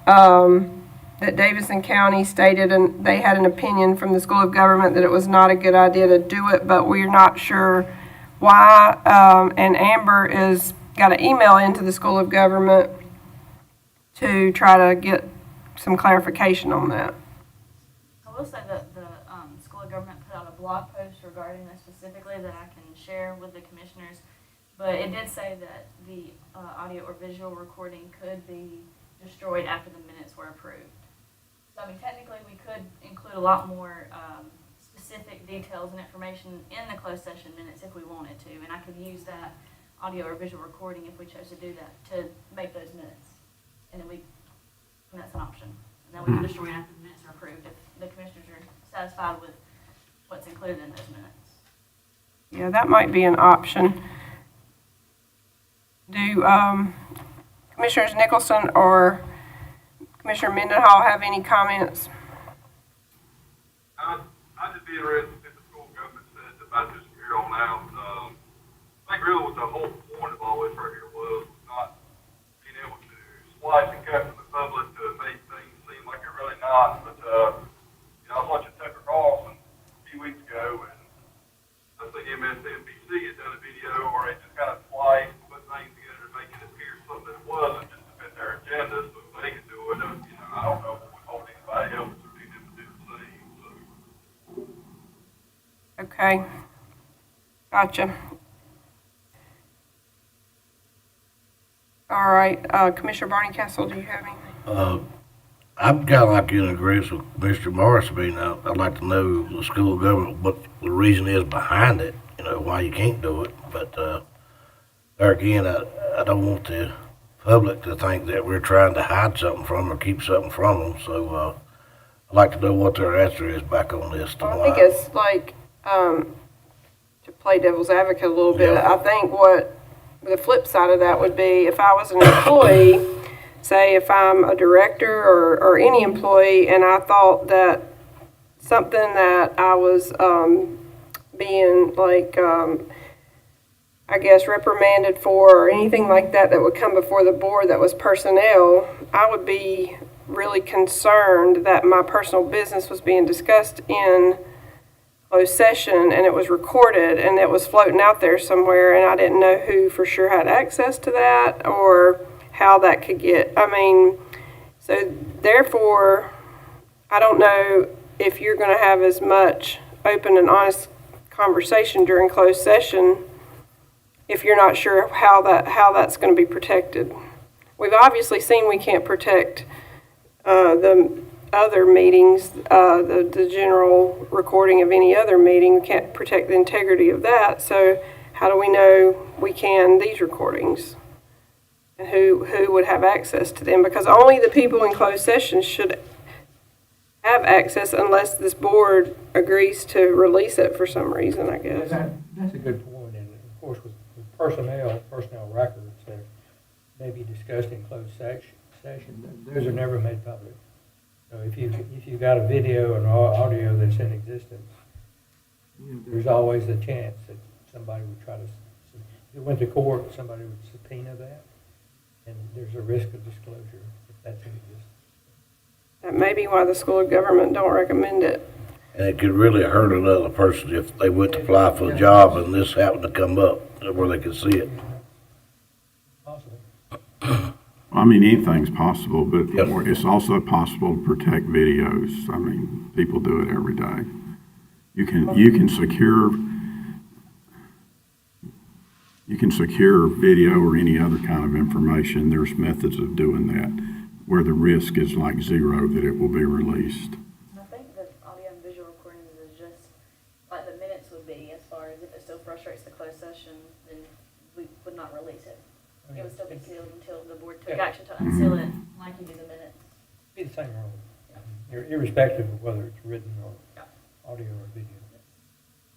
S1: that Davidson County stated and they had an opinion from the School of Government that it was not a good idea to do it, but we're not sure why. And Amber is got an email into the School of Government to try to get some clarification on that.
S13: I will say that the School of Government put out a blog post regarding this specifically that I can share with the commissioners, but it did say that the audio or visual recording could be destroyed after the minutes were approved. So, I mean, technically, we could include a lot more specific details and information in the closed session minutes if we wanted to, and I could use that audio or visual recording if we chose to do that to make those minutes. And then and that's an option. And then we can destroy it after the minutes are approved if the commissioners are satisfied with what's included in those minutes.
S1: Yeah, that might be an option. Do Commissioners Nicholson or Commissioner Mendenhall have any comments?
S5: I'd just be interested if the School of Government said about this from here on out. I think really what the whole point of all this right here was not being able to slice and cut from the public to make things seem like they're really not. But, I was watching Tucker Carlson a few weeks ago, and I think MSNBC had done a video where they just kind of spliced and put things together to make it appear something that it wasn't, just to fit their agenda so they could do it. I don't know if we hold anybody else or need them to do the same. So.
S1: Okay. Gotcha. All right, Commissioner Barney-Castle, do you have anything?
S8: I'm kind of like in agreement with Mr. Morris. I mean, I'd like to know the School of Government, what the reason is behind it, why you can't do it. But there again, I don't want the public to think that we're trying to hide something from them or keep something from them. So I'd like to know what their answer is back on this.
S1: Well, I think it's like, to play devil's advocate a little bit, I think what the flip side of that would be if I was an employee, say if I'm a director or any employee, and I thought that something that I was being like, I guess, reprimanded for or anything like that that would come before the board that was personnel, I would be really concerned that my personal business was being discussed in closed session and it was recorded and it was floating out there somewhere, and I didn't know who for sure had access to that or how that could get, so therefore, I don't know if you're going to have as much open and honest conversation during closed session if you're not sure how that's going to be protected. We've obviously seen we can't protect the other meetings, the general recording of any other meeting. We can't protect the integrity of that. So how do we know we can these recordings? And who would have access to them? Because only the people in closed session should have access unless this board agrees to release it for some reason, I guess.
S14: That's a good point, and of course, with personnel records that may be discussed in closed session, those are never made public. So if you've got a video and audio that's in existence, there's always a chance that somebody would try to, if it went to court, somebody would subpoena that, and there's a risk of disclosure if that's in existence.
S1: That may be why the school of government don't recommend it.
S8: And it could really hurt another person if they went to apply for a job and this happened to come up where they could see it.
S14: Possible.
S2: I mean, anything's possible, but it's also possible to protect videos. I mean, people do it every day. You can secure video or any other kind of information. There's methods of doing that where the risk is like zero that it will be released.
S13: I think the audio and visual recordings is just like the minutes would be, as far as if it still frustrates the closed session, then we would not release it. It would still be sealed until the board took action to unseal it, like you do the minutes.
S14: Be the same rule, irrespective of whether it's written or audio or video.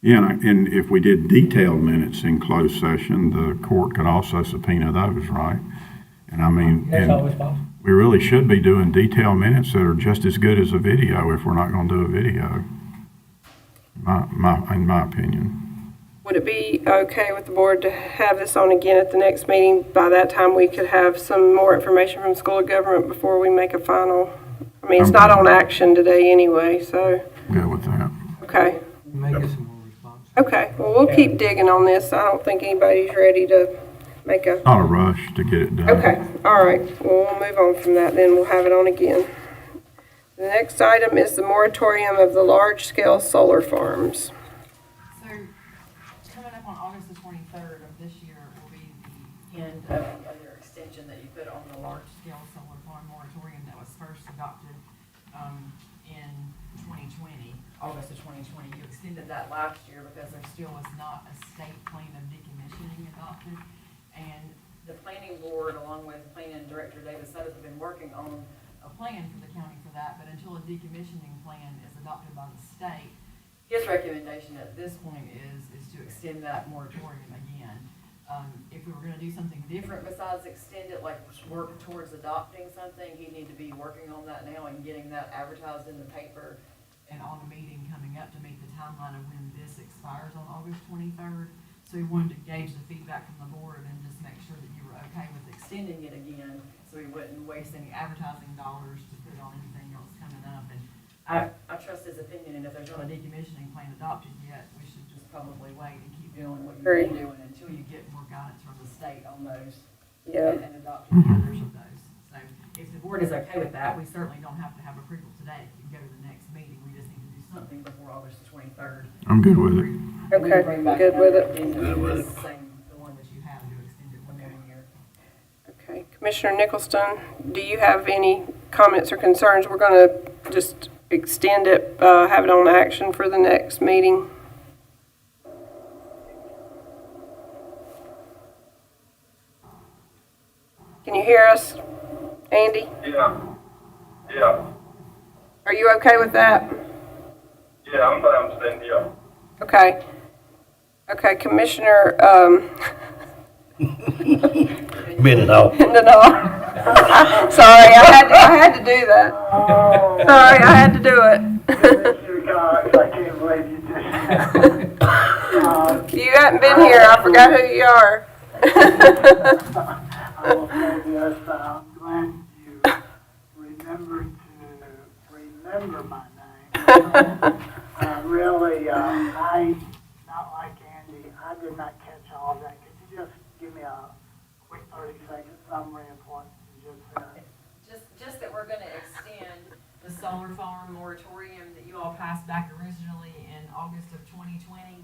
S2: Yeah, and if we did detailed minutes in closed session, the court could also subpoena those, right? And I mean,
S14: That's always possible.
S2: we really should be doing detailed minutes that are just as good as a video if we're not going to do a video, in my opinion.
S1: Would it be okay with the board to have this on again at the next meeting? By that time, we could have some more information from the School of Government before we make a final. I mean, it's not on action today anyway, so,
S2: Good with that.
S1: okay.
S14: Make it some more responsive.
S1: Okay, well, we'll keep digging on this. I don't think anybody's ready to make a,
S2: Not a rush to get it done.
S1: okay, all right. Well, we'll move on from that then. We'll have it on again. The next item is the moratorium of the large-scale solar farms.
S6: So, coming up on August the 23rd of this year will be the end of the other extension that you put on the large-scale solar farm moratorium that was first adopted in 2020, August of 2020. You extended that last year because there still was not a state plan of decommissioning adopted. And the planning board, along with planning director David Sutters, have been working on a plan for the county for that, but until a decommissioning plan is adopted by the state, his recommendation at this point is to extend that moratorium again. If we were gonna do something different besides extend it, like work towards adopting something, he'd need to be working on that now and getting that advertised in the paper and on the meeting coming up to meet the timeline of when this expires on August 23rd. So we wanted to gauge the feedback from the board and just make sure that you were okay with extending it again, so we wouldn't waste any advertising dollars to put on anything else coming up. And I trust his opinion, and if there's not a decommissioning plan adopted yet, we should just probably wait and keep doing what you've been doing until you get more guidance from the state on those.
S1: Yeah.
S6: And adopting the others of those. So if the board is okay with that, we certainly don't have to have approval today. You can go to the next meeting. We just need to do something before August the 23rd.
S2: I'm good with it.
S1: Okay, good with it.
S8: Good with it.
S6: The one that you have to extend it 1 more year.
S1: Okay, Commissioner Nicholson, do you have any comments or concerns? We're going to just extend it, have it on action for the next meeting. Can you hear us, Andy?
S5: Yeah,
S1: Are you okay with that?
S5: yeah, I'm fine, staying here.
S1: Okay. Okay, Commissioner,
S8: Minute off.
S1: no. Sorry, I had to do that. Sorry, I had to do it.
S7: Mr. Cox, I can't believe you just,
S1: You hadn't been here, I forgot who you are.
S7: I will say this, I'm glad you remembered to remember my name. Really, I, not like Andy, I did not catch all of that. Could you just give me a quick 30-second summary of what you just said?
S6: Just that we're gonna extend the solar farm moratorium that you all passed back originally in August of 2020.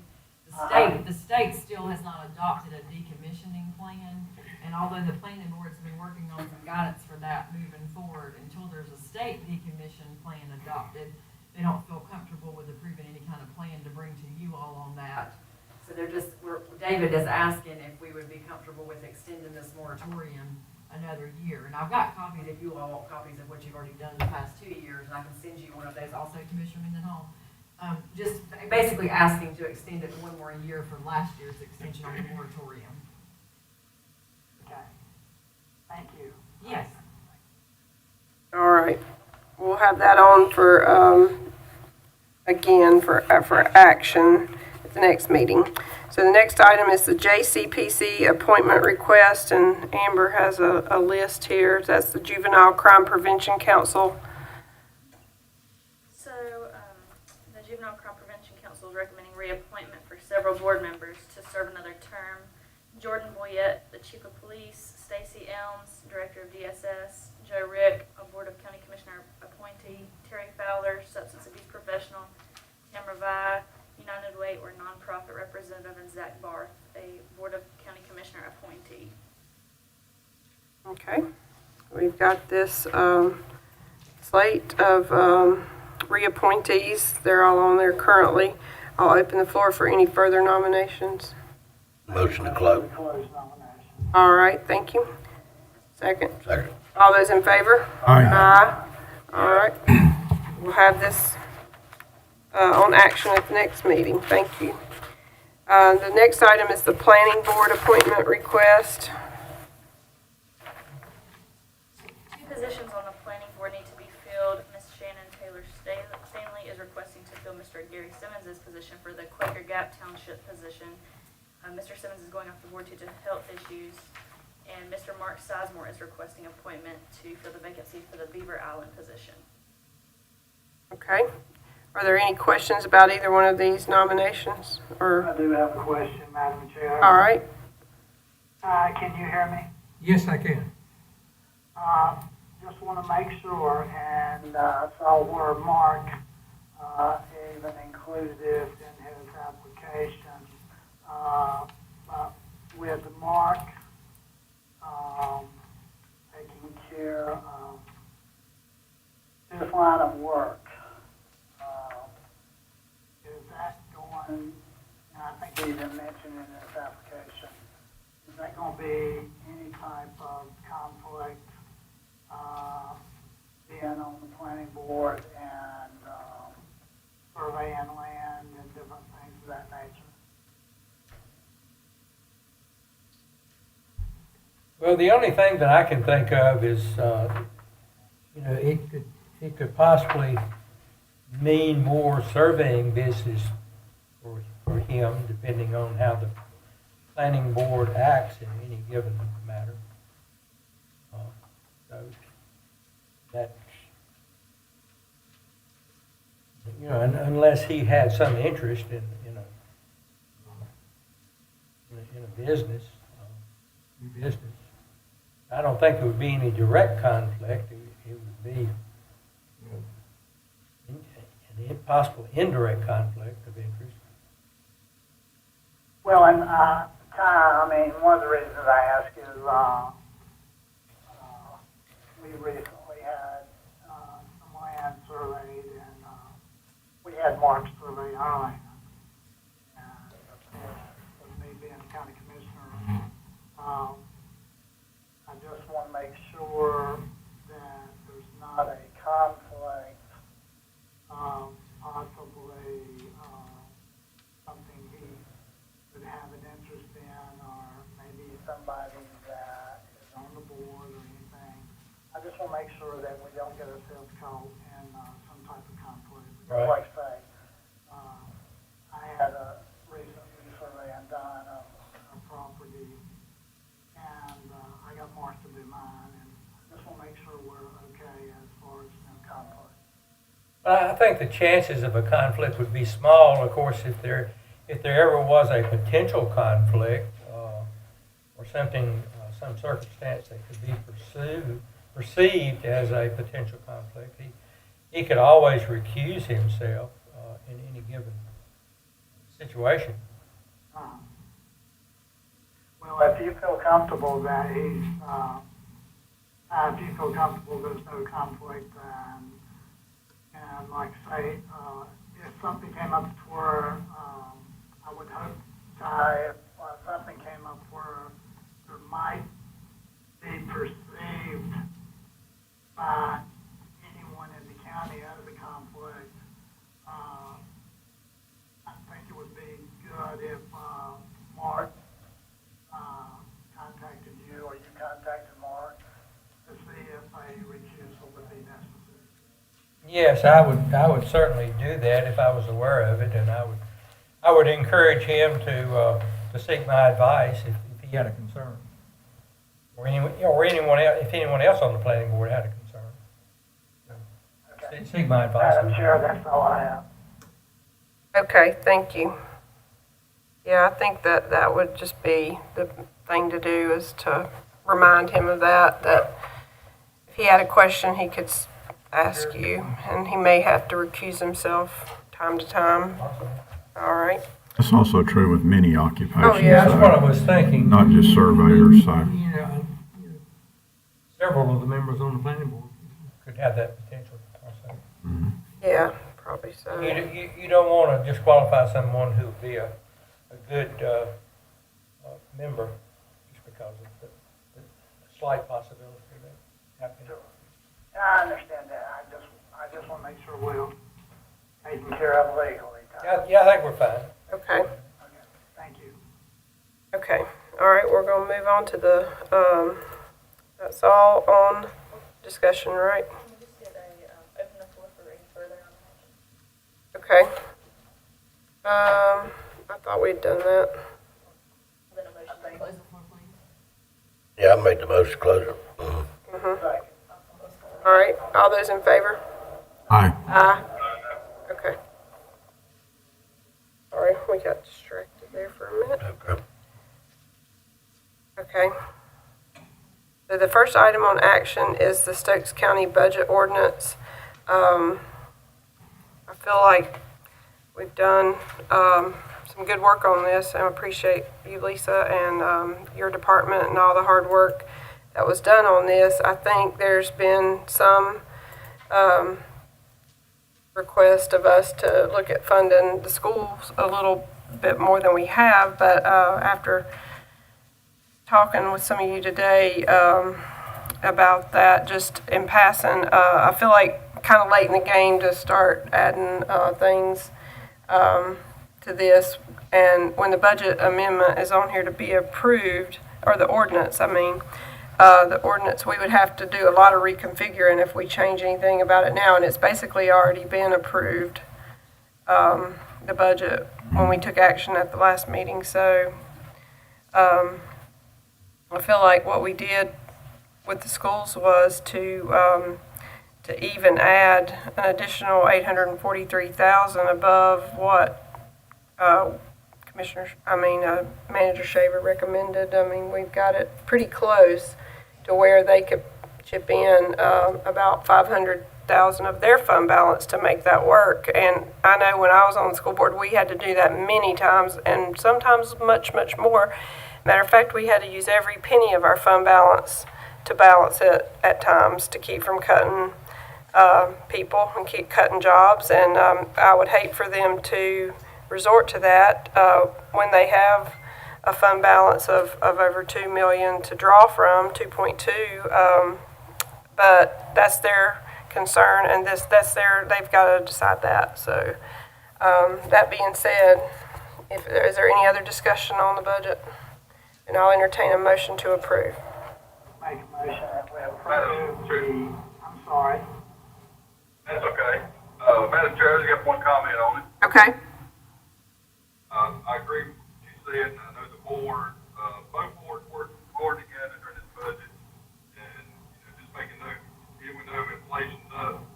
S6: The state still has not adopted a decommissioning plan, and although the planning board's been working on some guidance for that moving forward, until there's a state decommission plan adopted, they don't feel comfortable with approving any kind of plan to bring to you all on that. So David is asking if we would be comfortable with extending this moratorium another year. And I've got copies, if you all want copies of what you've already done in the past 2 years, and I can send you one of those also, Commissioner Mendenhall. Just basically asking to extend it 1 more year for last year's extension on the moratorium.
S7: Okay. Thank you.
S6: Yes.
S1: All right. We'll have that on for, again, for action at the next meeting. So the next item is the JCPC appointment request, and Amber has a list here. That's the Juvenile Crime Prevention Council.
S13: So, the Juvenile Crime Prevention Council is recommending reappointment for several board members to serve another term. Jordan Boyette, the Chief of Police, Stacy Elms, Director of DSS, Joe Rick, a Board of County Commissioner appointee, Terry Fowler, Substance Abuse Professional, Tamara Vi, United Way or Nonprofit Representative, and Zach Barth, a Board of County Commissioner appointee.
S1: Okay. We've got this slate of reappointees. They're all on there currently. I'll open the floor for any further nominations.
S8: Motion to close.
S7: Close nomination.
S1: All right, thank you. Second.
S8: Second.
S1: All those in favor? Aye. All right. We'll have this on action at the next meeting. Thank you. The next item is the Planning Board appointment request.
S13: Two positions on the planning board need to be filled. Ms. Shannon Taylor Stanley is requesting to fill Mr. Gary Simmons' position for the Quaker Gap Township position. Mr. Simmons is going off the board due to health issues, and Mr. Mark Sizemore is requesting appointment to fill the vacancy for the Beaver Island position.
S1: Okay. Are there any questions about either one of these nominations? Or,
S7: I do have a question, Madam Chair.
S1: all right.
S7: Can you hear me?
S14: Yes, I can.
S7: Just want to make sure, and saw where Mark even included this in his application. With Mark taking care of this line of work, is that going, and I think he even mentioned in this application, is that going to be any type of conflict being on the planning board and surveying land and different things of that nature?
S14: Well, the only thing that I can think of is, it could possibly mean more surveying business for him, depending on how the planning board acts in any given matter. So that's, unless he had some interest in a business, I don't think there would be any direct conflict. It would be an possible indirect conflict of interest.
S7: Well, and one of the reasons I ask is we recently had some land surveyed, and we had Mark survey our land. And of course, with me being a county commissioner, I just want to make sure that there's not a conflict, possibly something he would have an interest in, or maybe somebody that is on the board or anything. I just want to make sure that we don't get ourselves caught in some type of conflict.
S14: Right.
S7: Like say, I had a recent survey done of a property, and I got Mark to do mine, and I just want to make sure we're okay as far as conflict.
S14: I think the chances of a conflict would be small. Of course, if there ever was a potential conflict or something, some circumstance that could be perceived as a potential conflict, he could always recuse himself in any given situation.
S7: Well, if you feel comfortable that he's, if you feel comfortable there's no conflict, and like say, if something came up to where, I would hope, if something came up where there might be perceived by anyone in the county as a conflict, I think it would be good if Mark contacted you, or you
S14: Yes, I would certainly do that if I was aware of it, and I would encourage him to seek my advice if he had a concern. Or anyone else, if anyone else on the planning board had a concern. Seek my advice.
S7: Madam Chair, that's all I have.
S1: Okay, thank you. Yeah, I think that would just be the thing to do, is to remind him of that if he had a question, he could ask you, and he may have to recuse himself time to time. All right.
S2: That's also true with many occupations.
S1: Oh, yeah.
S14: That's what I was thinking.
S2: Not just surveyors, so.
S14: You know, several of the members on the planning board could have that potential also.
S1: Yeah, probably so.
S14: You don't want to disqualify someone who would be a good member just because of the slight possibility of that happening.
S7: I understand that. I just want to make sure we're taken care of legally.
S14: Yeah, I think we're fine.
S1: Okay.
S7: Okay, thank you.
S1: Okay. All right, we're going to move on to the, that's all on discussion, right?
S13: Can we just get open the floor for any further on that?
S1: Okay. I thought we'd done that.
S13: Then a motion to close the floor, please.
S8: Yeah, I made the motion to close it.
S7: Second.
S1: All right, all those in favor?
S2: Aye.
S1: Aye. Okay. Sorry, we got distracted there for a minute.
S8: Okay.
S1: Okay. So the first item on action is the Stokes County Budget Ordinance. I feel like we've done some good work on this, and I appreciate you, Lisa, and your department and all the hard work that was done on this. I think there's been some request of us to look at funding the schools a little bit more than we have, but after talking with some of you today about that, just in passing, I feel like kind of late in the game to start adding things to this. And when the budget amendment is on here to be approved, or the ordinance, the ordinance, we would have to do a lot of reconfiguring if we change anything about it now, and it's basically already been approved, the budget, when we took action at the last meeting. So I feel like what we did with the schools was to even add an additional $843,000 above what Manager Shaver recommended. We've got it pretty close to where they could chip in about $500,000 of their fund balance to make that work. And I know when I was on the school board, we had to do that many times, and sometimes much, much more. Matter of fact, we had to use every penny of our fund balance to balance it at times to keep from cutting people and keep cutting jobs. And I would hate for them to resort to that when they have a fund balance of over $2 million to draw from, 2.2. But that's their concern, and they've got to decide that. So that being said, is there any other discussion on the budget? And I'll entertain a motion to approve.
S7: Make a motion that we approve the, I'm sorry.
S5: That's okay. Madam Chair, I just got one comment on it.
S1: Okay.
S5: I agree with what you said, and I know the board, both boards worked hard together during this budget, and, just making note, even though inflation's up,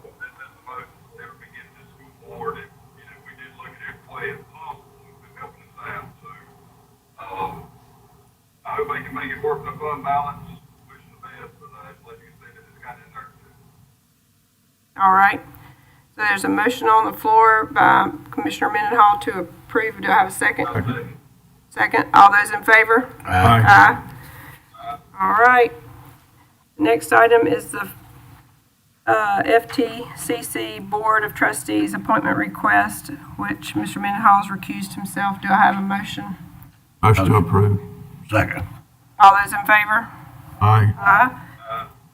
S5: this is the most we've ever been getting this school board, and, we did look at every way as possible, and been helping us out, so, I hope they can make it work in the fund balance, wishing the best, but, like you said, it's kind of in there too.
S1: All right. So there's a motion on the floor by Commissioner Mendenhall to approve. Do I have a second? Second. All those in favor?
S2: Aye.
S1: All right. Next item is the FTCC Board of Trustees appointment request, which Mr. Mendenhall has recused himself. Do I have a motion?
S2: Motion to approve.
S8: Second.
S1: All those in favor?
S2: Aye.
S1: Aye.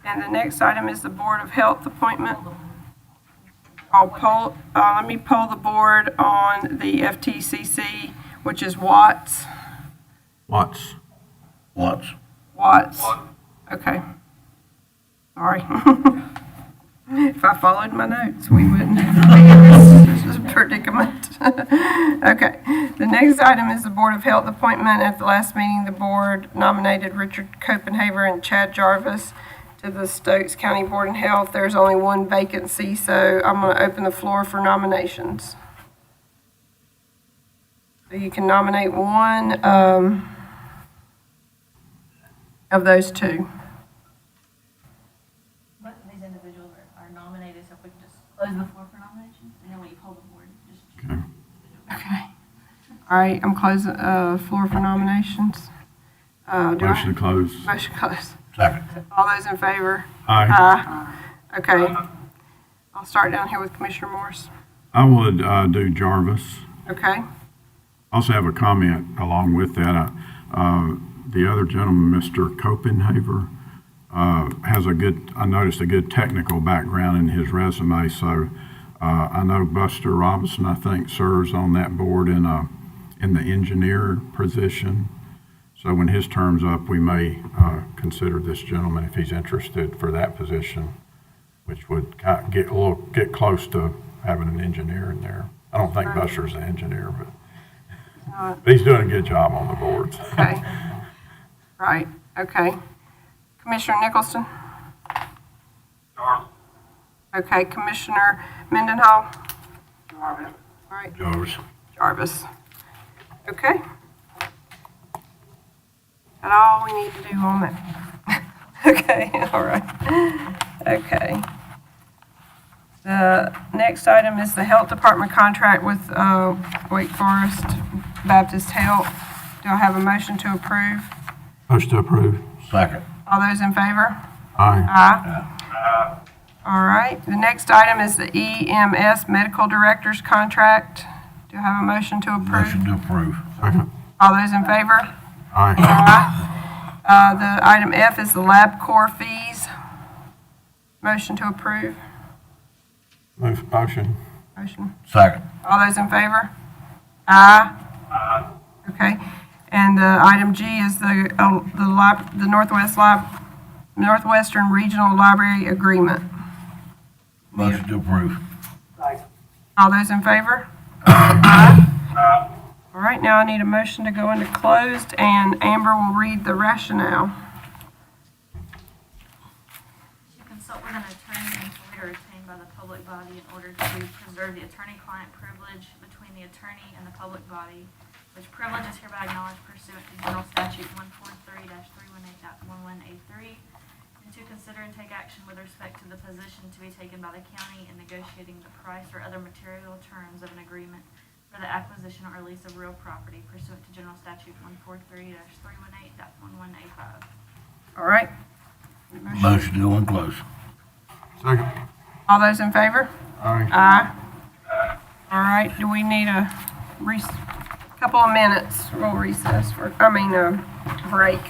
S1: And the next item is the Board of Health appointment. Let me poll the board on the FTCC, which is Watts.
S2: Watts.
S1: Watts. Okay. Sorry. If If I followed my notes, we wouldn't be in this predicament. Okay. The next item is the Board of Health appointment. At the last meeting, the board nominated Richard Copenhaver and Chad Jarvis to the Stokes County Board of Health. There's only one vacancy, so I'm going to open the floor for nominations. So you can nominate one of those two.
S13: Both of these individuals are nominated, so if we can just close the floor for nominations, and then when you poll the board, just.
S1: Okay. All right, I'm closing, floor for nominations.
S2: Motion to close.
S1: Motion closed.
S8: Second.
S1: All those in favor?
S2: Aye.
S1: Aye. Okay. I'll start down here with Commissioner Morris.
S2: I would do Jarvis.
S1: Okay.
S2: Also have a comment along with that. The other gentleman, Mr. Copenhaver, has I noticed a good technical background in his resume. So I know Buster Robinson, I think, serves on that board in the engineer position. So when his term's up, we may consider this gentleman if he's interested for that position, which would kind of get close to having an engineer in there. I don't think Buster's an engineer, but he's doing a good job on the boards.
S1: Okay. Right. Okay. Commissioner Nicholson?
S5: Jarvis.
S1: Okay. Commissioner Mendenhall?
S7: Jarvis.
S1: All right.
S8: Jarvis.
S1: Jarvis. Okay. That's all we need to do on that. Okay, all right. Okay. The next item is the Health Department contract with Wake Forest Baptist Health. Do I have a motion to approve?
S2: Motion to approve.
S8: Second.
S1: All those in favor?
S2: Aye.
S1: Aye. All right. The next item is the EMS Medical Director's contract. Do I have a motion to approve?
S8: Motion to approve.
S2: Second.
S1: All those in favor?
S2: Aye.
S1: Aye. The item F is the LabCorp fees. Motion to approve.
S2: Motion.
S1: Motion.
S8: Second.
S1: All those in favor? Aye. Okay. And item G is the Northwestern Regional Library Agreement.
S8: Motion to approve.
S1: All those in favor? Aye. All right, now I need a motion to go into closed, and Amber will read the rationale.
S13: To consult with an attorney employed or retained by the public body in order to preserve the attorney-client privilege between the attorney and the public body, which privilege is hereby acknowledged pursuant to General Statute 143-318.11A3, and to consider and take action with respect to the position to be taken by the county in negotiating the price or other material terms of an agreement for the acquisition or lease of real property pursuant to General Statute 143-318.11A5.
S1: All right?
S8: Motion to go in close.
S2: Second.
S1: All those in favor?
S2: Aye.
S1: Aye. All right, do we need a couple of minutes? We'll recess break.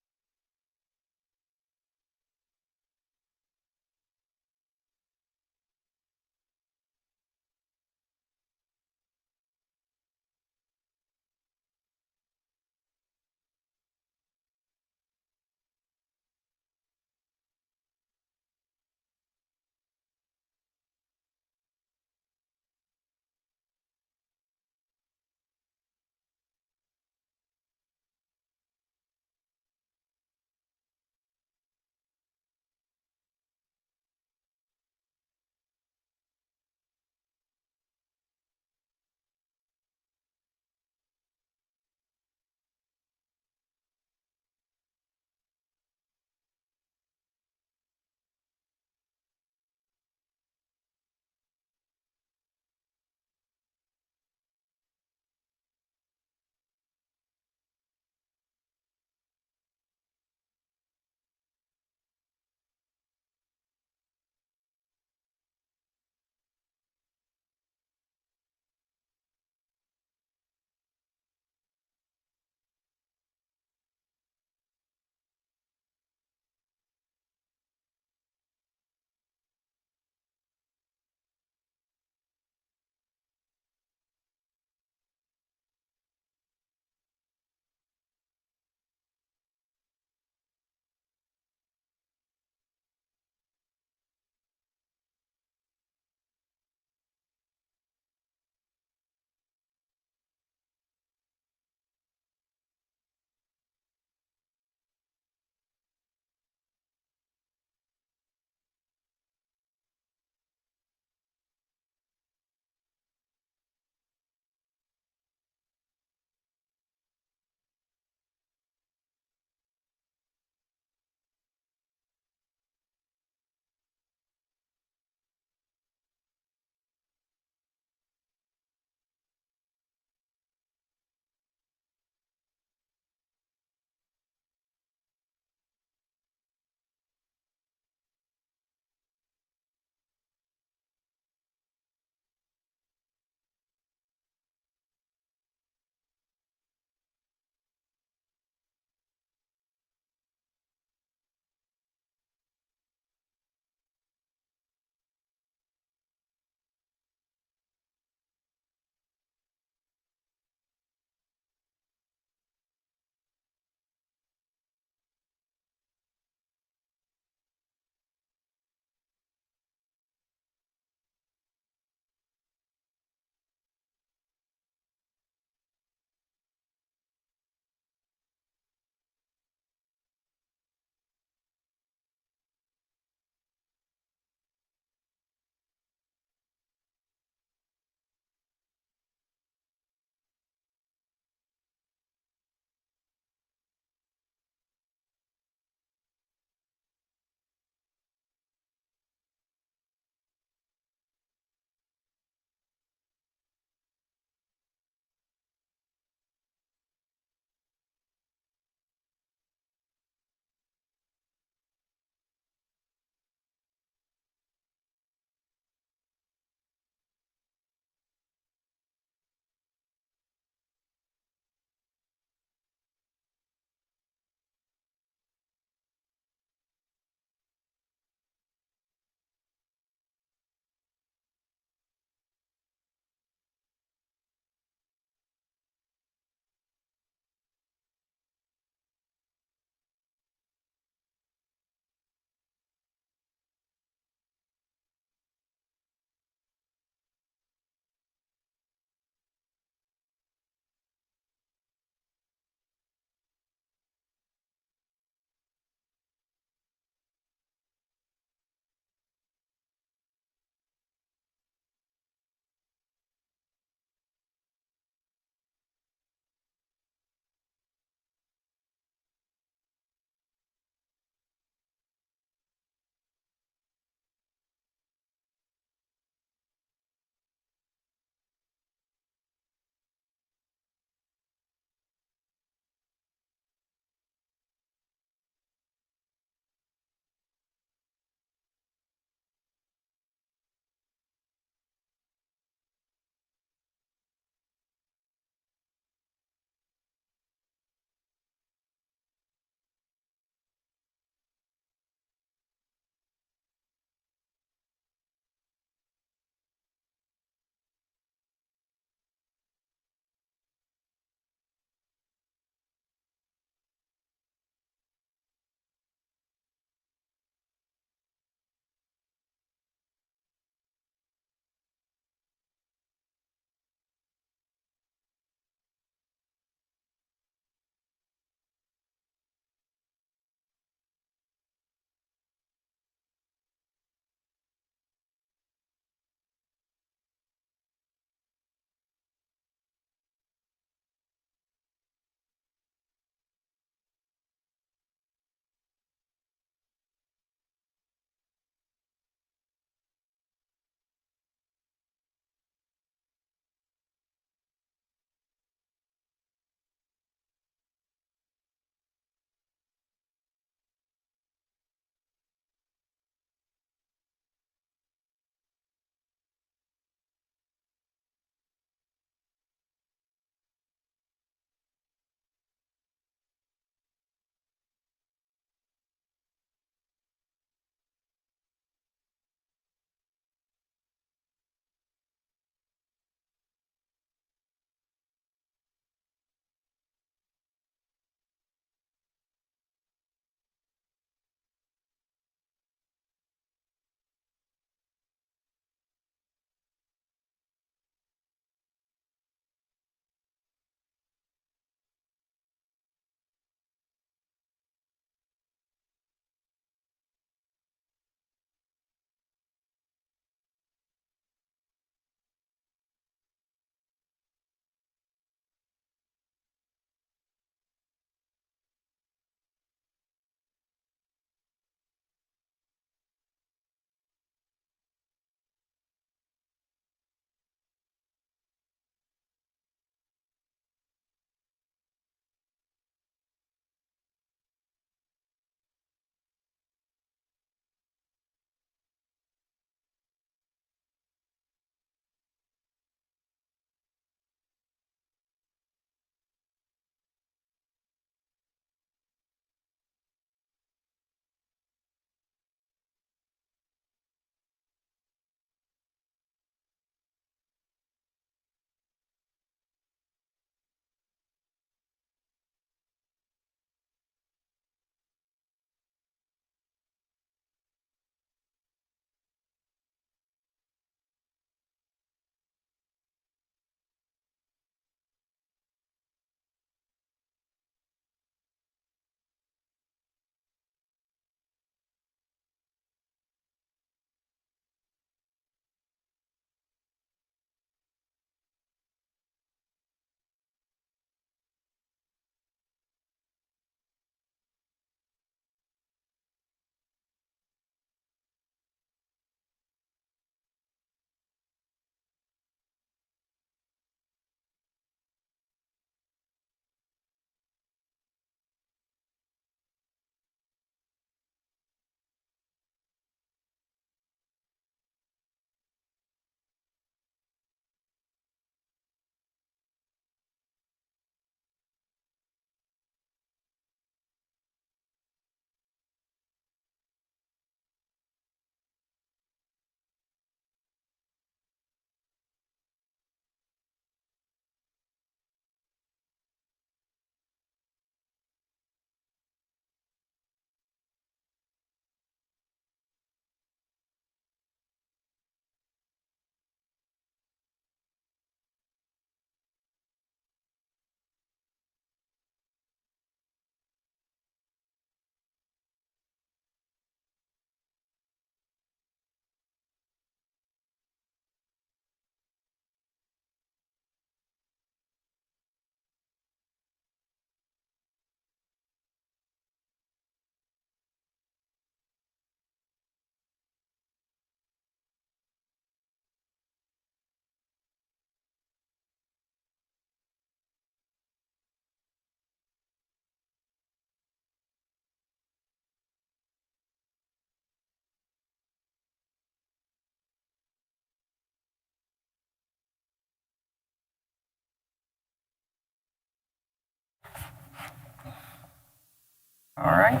S1: All right,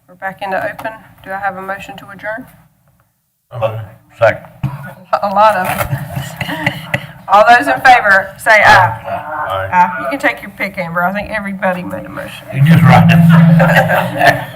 S1: we're back into open. Do I have a motion to adjourn?
S8: Second.
S1: A lot of them. All those in favor, say aye.
S2: Aye.
S1: Aye. You can take your pick, Amber. I think everybody made a motion.
S8: You just write it.